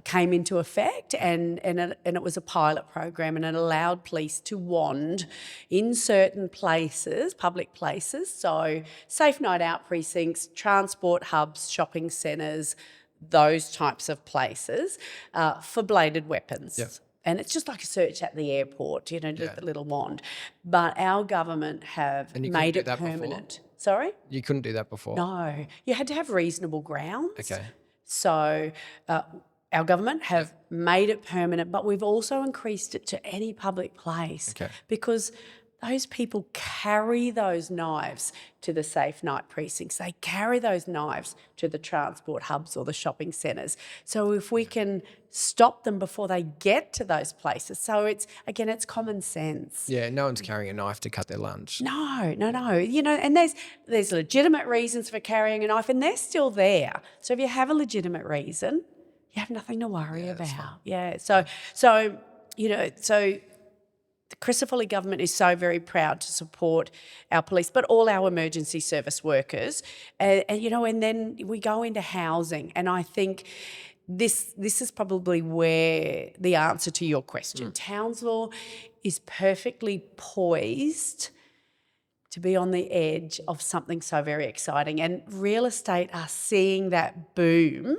Speaker 1: came into effect, and it was a pilot program, and it allowed police to wand in certain places, public places, so safe night out precincts, transport hubs, shopping centres, those types of places for bladed weapons.
Speaker 2: Yep.
Speaker 1: And it's just like a search at the airport, just a little wand. But our government have made it permanent. Sorry?
Speaker 2: You couldn't do that before?
Speaker 1: No. You had to have reasonable grounds.
Speaker 2: Okay.
Speaker 1: So our government have made it permanent, but we've also increased it to any public place.
Speaker 2: Okay.
Speaker 1: Because those people carry those knives to the safe night precincts. They carry those knives to the transport hubs or the shopping centres. So if we can stop them before they get to those places. So it's common sense.
Speaker 2: Yeah, no one's carrying a knife to cut their lunch.
Speaker 1: No. And there's legitimate reasons for carrying a knife, and they're still there. So if you have a legitimate reason, you have nothing to worry about. Yeah. So the Christopher government is so very proud to support our police, but all our emergency service workers. And then we go into housing, and I think this is probably where the answer to your question. Townsville is perfectly poised to be on the edge of something so very exciting, and real estate are seeing that boom,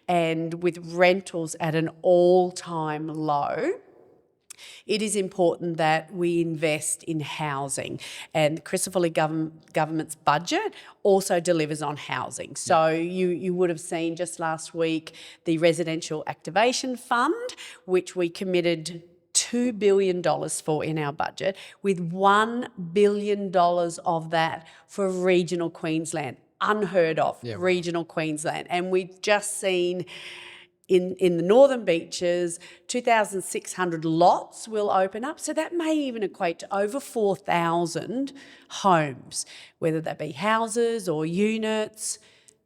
Speaker 1: and with rentals at an all-time low. It is important that we invest in housing, and Christopher government's budget also delivers on housing. So you would have seen just last week the Residential Activation Fund, which we committed $2 billion for in our budget, with $1 billion of that for regional Queensland. Unheard of, regional Queensland. And we've just seen in the Northern Beaches, 2,600 lots will open up. So that may even equate to over 4,000 homes, whether that be houses or units.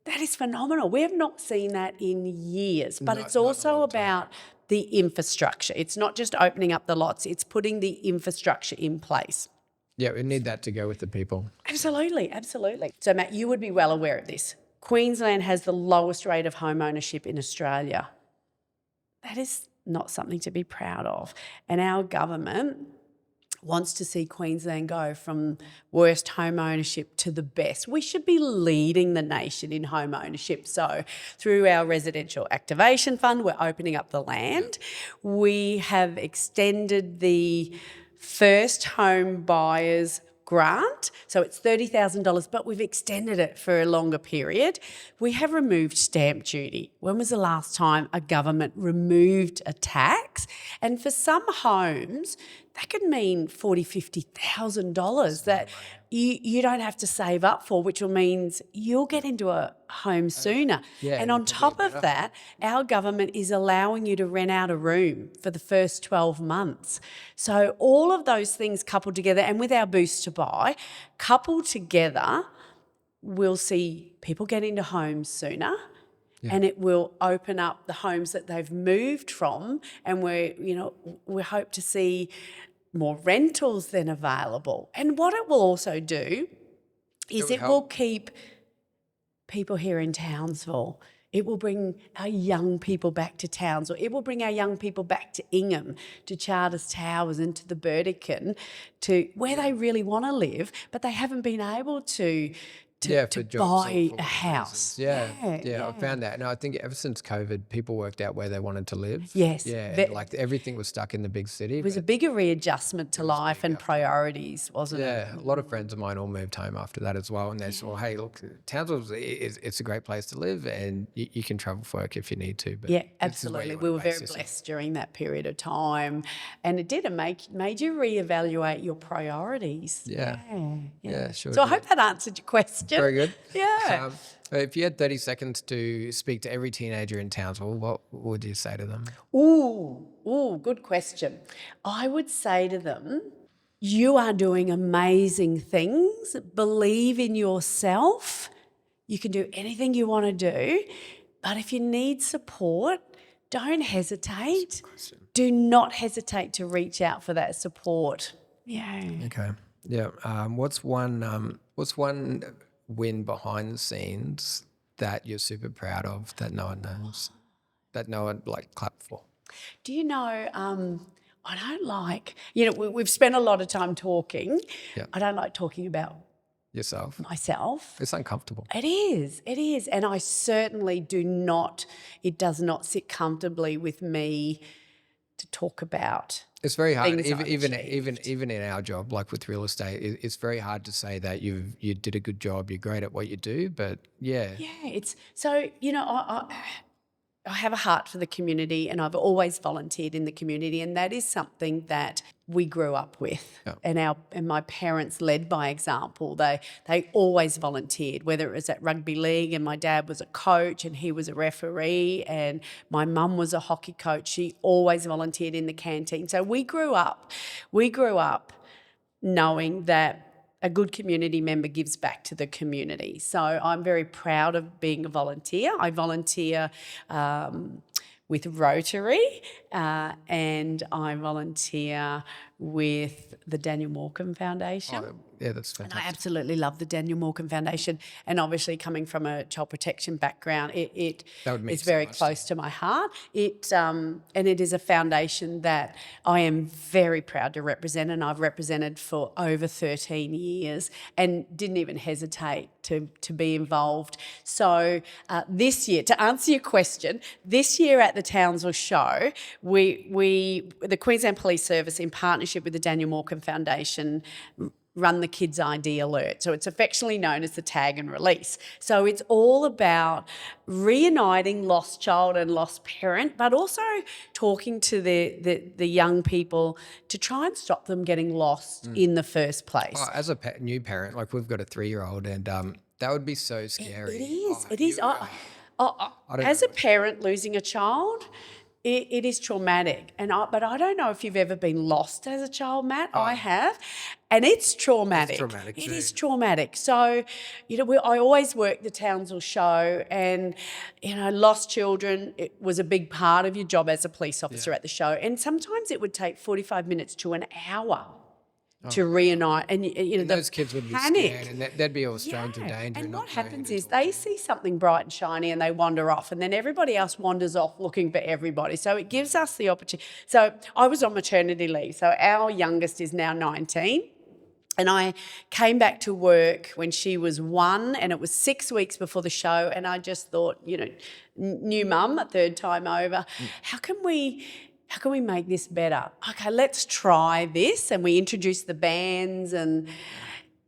Speaker 1: That is phenomenal. We have not seen that in years, but it's also about the infrastructure. It's not just opening up the lots, it's putting the infrastructure in place.
Speaker 2: Yeah, we need that to go with the people.
Speaker 1: Absolutely. So, Matt, you would be well aware of this. Queensland has the lowest rate of home ownership in Australia. That is not something to be proud of. And our government wants to see Queensland go from worst home ownership to the best. We should be leading the nation in home ownership. So through our Residential Activation Fund, we're opening up the land. We have extended the first home buyers grant, so it's $30,000, but we've extended it for a longer period. We have removed stamp duty. When was the last time a government removed a tax? And for some homes, that could mean $40,000, $50,000 that you don't have to save up for, which means you'll get into a home sooner. And on top of that, our government is allowing you to rent out a room for the first 12 months. So all of those things coupled together, and with our Boost to Buy, coupled together, we'll see people get into homes sooner. And it will open up the homes that they've moved from, and we hope to see more rentals then available. And what it will also do is it will keep people here in Townsville. It will bring our young people back to Townsville. It will bring our young people back to Ingham, to Charters Towers and to the Burdekin, to where they really want to live, but they haven't been able to
Speaker 2: for jobs or
Speaker 1: buy
Speaker 2: for
Speaker 1: a house.
Speaker 2: reasons. Yeah, I found that. And I think ever since COVID, people worked out where they wanted to live.
Speaker 1: Yes.
Speaker 2: Yeah, and like everything was stuck in the big city.
Speaker 1: It was a bigger readjustment to life and priorities, wasn't it?
Speaker 2: Yeah, a lot of friends of mine all moved home after that as well. And they said, well, hey, look, Townsville it's a great place to live and you can travel for work if you need to. But
Speaker 1: Yeah,
Speaker 2: this is where
Speaker 1: absolutely.
Speaker 2: you
Speaker 1: We
Speaker 2: wanna
Speaker 1: were
Speaker 2: base
Speaker 1: very
Speaker 2: this.
Speaker 1: blessed during that period of time. And it did, it made you reevaluate your priorities.
Speaker 2: Yeah, sure.
Speaker 1: So I hope that answered your question.
Speaker 2: Very good.
Speaker 1: Yeah.
Speaker 2: If you had 30 seconds to speak to every teenager in Townsville, what would you say to them?
Speaker 1: Ooh, good question. I would say to them, you are doing amazing things. Believe in yourself. You can do anything you want to do. But if you need support, don't hesitate. Do not hesitate to reach out for that support. Yeah.
Speaker 2: Okay. Yeah. What's one win behind the scenes that you're super proud of that no one knows, that no one like clapped for?
Speaker 1: Do you know, I don't like, we've spent a lot of time talking.
Speaker 2: Yeah.
Speaker 1: I don't like talking about
Speaker 2: Yourself.
Speaker 1: myself.
Speaker 2: It's uncomfortable.
Speaker 1: It is. And I certainly it does not sit comfortably with me to talk about.
Speaker 2: It's very hard,
Speaker 1: things I've
Speaker 2: even
Speaker 1: achieved.
Speaker 2: in our job, like with real estate, it's very hard to say that you did a good job, you're great at what you do, but yeah.
Speaker 1: Yeah, it's so, I have a heart for the community and I've always volunteered in the community, and that is something that we grew up with.
Speaker 2: Yeah.
Speaker 1: And my parents led by example. They always volunteered, whether it was at rugby league, and my dad was a coach and he was a referee, and my mum was a hockey coach. She always volunteered in the canteen. So we grew up knowing that a good community member gives back to the community. So I'm very proud of being a volunteer. I volunteer with Rotary and I volunteer with the Daniel Morcombe Foundation.
Speaker 2: Oh, yeah, that's
Speaker 1: And
Speaker 2: fantastic.
Speaker 1: I absolutely love the Daniel Morcombe Foundation. And obviously coming from a child protection background, it
Speaker 2: That would mean
Speaker 1: is
Speaker 2: so
Speaker 1: very
Speaker 2: much to
Speaker 1: close to my heart. And it is a foundation that I am very proud to represent, and I've represented for over 13 years and didn't even hesitate to be involved. So this year, to answer your question, this year at the Townsville show, the Queensland Police Service, in partnership with the Daniel Morcombe Foundation, run the Kids ID Alert. So it's affectionately known as the tag and release. So it's all about reuniting lost child and lost parent, but also talking to the young people to try and stop them getting lost in the first place.
Speaker 2: Oh, as a new parent, like we've got a 3-year-old, and that would be so scary.
Speaker 1: It is. As a parent losing a child, it is traumatic, but I don't know if you've ever been lost as a child, Matt. I have, and it's traumatic.
Speaker 2: It's traumatic
Speaker 1: It
Speaker 2: too.
Speaker 1: is traumatic. So, I always work the Townsville show, and lost children. It was a big part of your job as a police officer at the show, and sometimes it would take 45 minutes to an hour to reunite, and
Speaker 2: Those kids would be
Speaker 1: panic.
Speaker 2: scared, and they'd be all thrown to danger.
Speaker 1: And
Speaker 2: not
Speaker 1: what
Speaker 2: knowing
Speaker 1: happens
Speaker 2: who
Speaker 1: is
Speaker 2: to
Speaker 1: they see something bright and shiny and they wander off, and then everybody else wanders off looking for everybody. So it gives us the opportunity. So I was on maternity leave. So our youngest is now 19. And I came back to work when she was 1, and it was 6 weeks before the show. And I just thought, new mum, a third time over, how can we make this better? Okay, let's try this. And we introduced the bands, and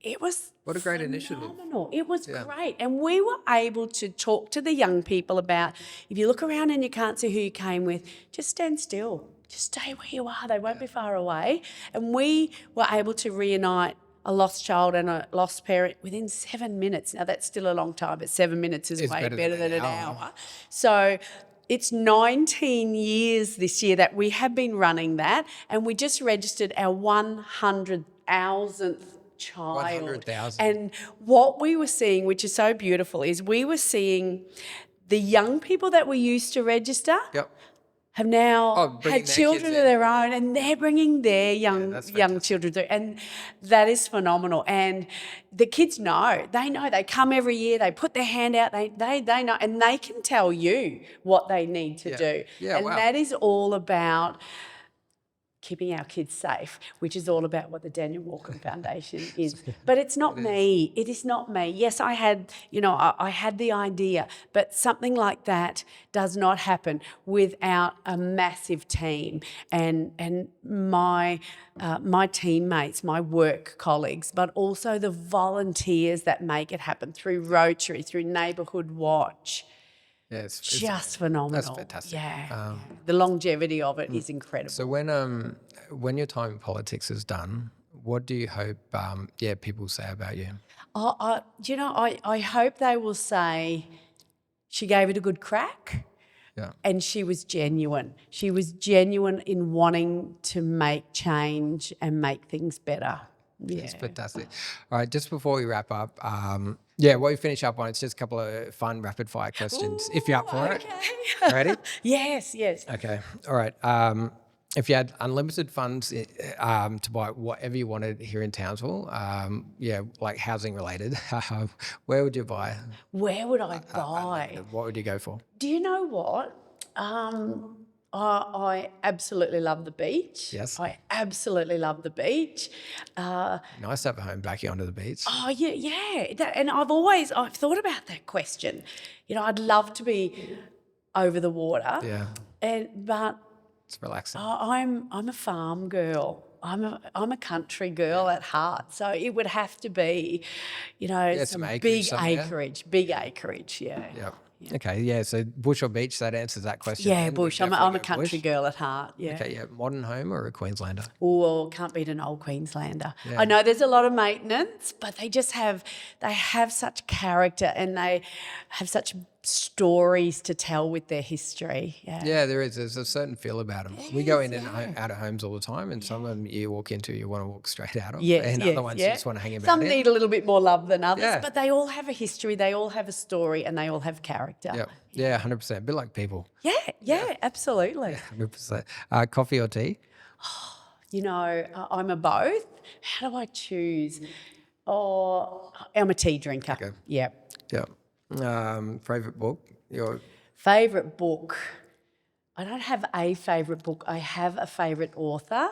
Speaker 1: it was
Speaker 2: What a great initiative.
Speaker 1: phenomenal. It was great. And we were able to talk to the young people about, if you look around and you can't see who you came with, just stand still. Just stay where you are. They won't be far away. And we were able to reunite a lost child and a lost parent within 7 minutes. Now, that's still a long time, but 7 minutes is way better than an hour. So it's 19 years this year that we have been running that, and we just registered our 100,000th child.
Speaker 2: 100,000.
Speaker 1: And what we were seeing, which is so beautiful, is we were seeing the young people that we used to register
Speaker 2: Yep.
Speaker 1: have now
Speaker 2: bringing
Speaker 1: had
Speaker 2: their
Speaker 1: children
Speaker 2: kids
Speaker 1: of
Speaker 2: in.
Speaker 1: their own, and they're bringing their young
Speaker 2: that's
Speaker 1: children through, and that is phenomenal. And the kids know, they come every year, they put their hand out, they know, and they can tell you what they need to do.
Speaker 2: Yeah,
Speaker 1: and
Speaker 2: wow.
Speaker 1: that is all about keeping our kids safe, which is all about what the Daniel Walker Foundation is. But it's not me. It is not me. Yes, I had, I had the idea, but something like that does not happen without a massive team and my teammates, my work colleagues, but also the volunteers that make it happen through Rotary, through Neighbourhood Watch.
Speaker 2: Yeah,
Speaker 1: Just phenomenal.
Speaker 2: That's fantastic.
Speaker 1: Yeah. The longevity of it is incredible.
Speaker 2: So when your time in politics is done, what do you hope people say about you?
Speaker 1: I hope they will say she gave it a good crack.
Speaker 2: Yeah.
Speaker 1: And she was genuine. She was genuine in wanting to make change and make things better. Yeah.
Speaker 2: It's fantastic. All right, just before we wrap up, what we finish up on, it's just a couple of fun rapid fire questions, if you're up for it. Ready?
Speaker 1: Yes.
Speaker 2: Okay. All right. If you had unlimited funds to buy whatever you wanted here in Townsville, like housing related, where would you buy?
Speaker 1: Where would I buy?
Speaker 2: What would you go for?
Speaker 1: Do you know what? I absolutely love the beach.
Speaker 2: Yes.
Speaker 1: I absolutely love the beach.
Speaker 2: Nice to have a home back here onto the beach.
Speaker 1: Oh, yeah. And I've thought about that question. I'd love to be over the water.
Speaker 2: Yeah.
Speaker 1: But
Speaker 2: it's relaxing.
Speaker 1: I'm a farm girl. I'm a country girl at heart. So it would have to be, some big acreage. Yeah.
Speaker 2: Yep. Okay, yeah, so bush or beach, that answers that question.
Speaker 1: Yeah,
Speaker 2: then.
Speaker 1: bush. I'm a country girl at heart, yeah.
Speaker 2: Okay, yeah, modern home or a Queenslander?
Speaker 1: Oh, can't beat an old Queenslander. Yeah. I know there's a lot of maintenance, but they have such character and they have such stories to tell with their history.
Speaker 2: Yeah, there is. There's a certain feel about them. We go in and out of homes all the time, and some of them you walk into, you want to walk straight out of, and other ones you just want to hang about.
Speaker 1: Some need a little bit more love than others, but they all have a history, they all have a story, and they all have character.
Speaker 2: Yeah, 100%. A bit like people.
Speaker 1: Yeah, absolutely.
Speaker 2: 100%. Coffee or tea?
Speaker 1: I'm a both. How do I choose? Oh, I'm a tea drinker. Okay. Yeah.
Speaker 2: Favorite book? Your
Speaker 1: favourite book? I don't have a favourite book. I have a favourite author.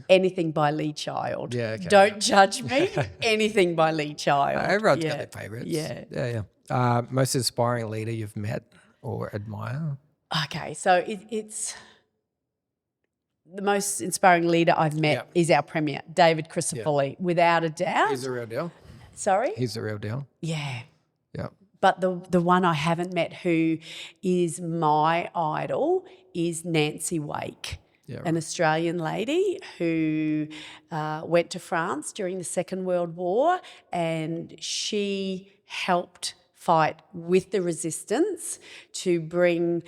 Speaker 1: Anything by Lee Child.
Speaker 2: Yeah, okay.
Speaker 1: Don't judge me. Anything by Lee Child.
Speaker 2: Everyone's got their favourites.
Speaker 1: Yeah.
Speaker 2: Most inspiring leader you've met or admire?
Speaker 1: Okay, so it's the most inspiring leader I've met is our Premier, David Crisafulli, without a doubt.
Speaker 2: He's the real deal.
Speaker 1: Sorry?
Speaker 2: He's the real deal.
Speaker 1: Yeah.
Speaker 2: Yeah.
Speaker 1: But the one I haven't met who is my idol is Nancy Wake, an Australian lady who went to France during the Second World War, and she helped fight with the resistance to bring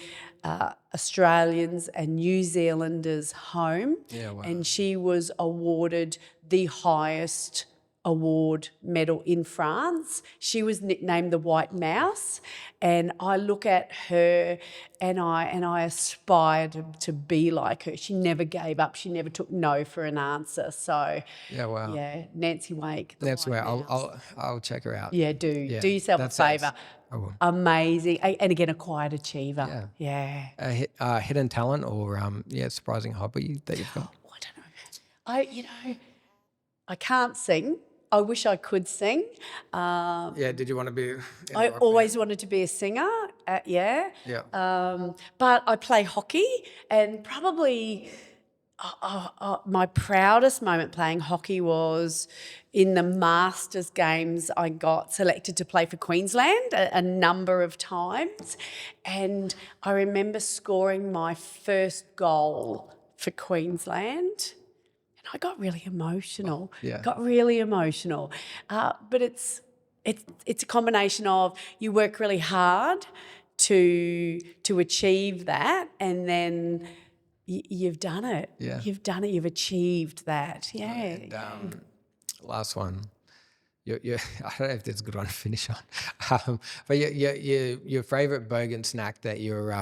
Speaker 1: Australians and New Zealanders home.
Speaker 2: Yeah, wow.
Speaker 1: And she was awarded the highest award medal in France. She was nicknamed the White Mouse, and I look at her and I aspire to be like her. She never gave up. She never took no for an answer. So Nancy Wake.
Speaker 2: Nancy Wake. I'll check her out.
Speaker 1: Yeah, do yourself a favour.
Speaker 2: I will.
Speaker 1: Amazing, and again a quiet achiever.
Speaker 2: Yeah. Hidden talent or surprising hobby that you've got.
Speaker 1: I don't know. I can't sing. I wish I could sing.
Speaker 2: Did you want to be?
Speaker 1: I always wanted to be a singer. But I play hockey, and probably my proudest moment playing hockey was in the Masters games. I got selected to play for Queensland a number of times, and I remember scoring my first goal for Queensland. I got really emotional. But it's a combination of you work really hard to achieve that, and then you've done it.
Speaker 2: Yeah.
Speaker 1: You've done it. You've achieved that. Yeah.
Speaker 2: And, last one. I don't know if this is a good one to finish on, but your favourite bogan snack that you're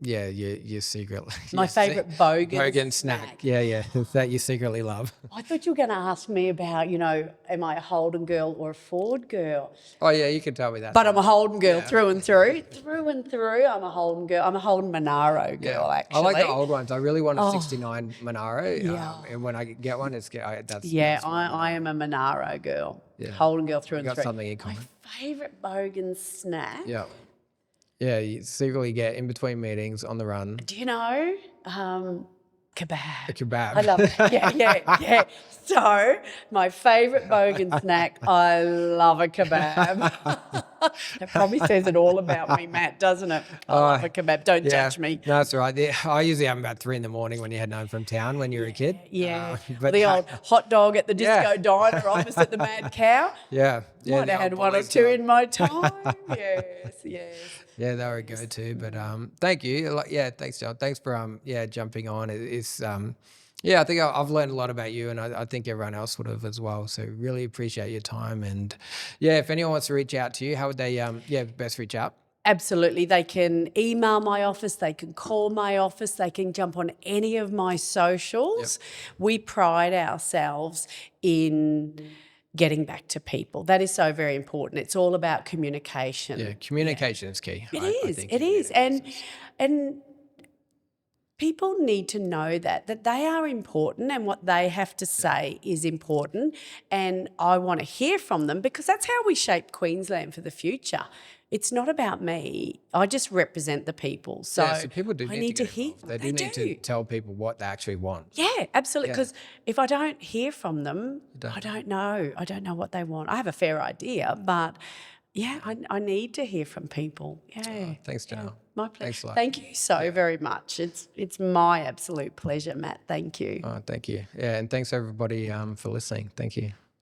Speaker 2: your secret.
Speaker 1: My favourite bogan
Speaker 2: snack. Yeah. That you secretly love.
Speaker 1: I thought you were going to ask me about, am I a Holden girl or a Ford girl?
Speaker 2: Oh yeah, you can tell me that.
Speaker 1: But I'm a Holden girl through and through. Through and through, I'm a Holden girl. I'm a Holden Monaro girl, actually.
Speaker 2: I like the old ones. I really want a 69 Monaro.
Speaker 1: Yeah.
Speaker 2: And when I get one, that's
Speaker 1: I am a Monaro girl. Yeah. Holden girl through and through.
Speaker 2: Got something in common.
Speaker 1: My favourite bogan snack.
Speaker 2: Yeah. Yeah, you secretly get in between meetings on the run.
Speaker 1: Do you know? Kebab.
Speaker 2: A kebab.
Speaker 1: I love it. Yeah. So, my favourite bogan snack, I love a kebab. That probably says it all about me, Matt, doesn't it? I love a kebab. Don't judge me.
Speaker 2: No, that's all right. I usually have them about 3 a.m. when you're heading home from town when you're a kid.
Speaker 1: Yeah. The old hot dog at the disco diner opposite the Mad Cow.
Speaker 2: Yeah.
Speaker 1: Might have had one or two in my time. Yes.
Speaker 2: Yeah, they were a go-to. But thank you. Thanks, John. Thanks for jumping on. It's I think I've learned a lot about you, and I think everyone else would have as well. So really appreciate your time. And if anyone wants to reach out to you, how would they best reach out?
Speaker 1: Absolutely. They can email my office, they can call my office, they can jump on any of my socials. Yep. We pride ourselves in getting back to people. That is so very important. It's all about communication.
Speaker 2: Yeah, communication is key.
Speaker 1: It is. And people need to know that they are important, and what they have to say is important, and I want to hear from them, because that's how we shape Queensland for the future. It's not about me. I just represent the people. So
Speaker 2: people do need to
Speaker 1: hear.
Speaker 2: They do need to tell people what they actually want.
Speaker 1: Yeah, absolutely. Because if I don't hear from them, I don't know. I don't know what they want. I have a fair idea, but I need to hear from people. Yeah.
Speaker 2: Oh, thanks, Janelle.
Speaker 1: My pleasure.
Speaker 2: Thanks a lot.
Speaker 1: Thank you so very much. It's my absolute pleasure, Matt. Thank you.
Speaker 2: Oh, thank you. Yeah, and thanks everybody for listening. Thank you.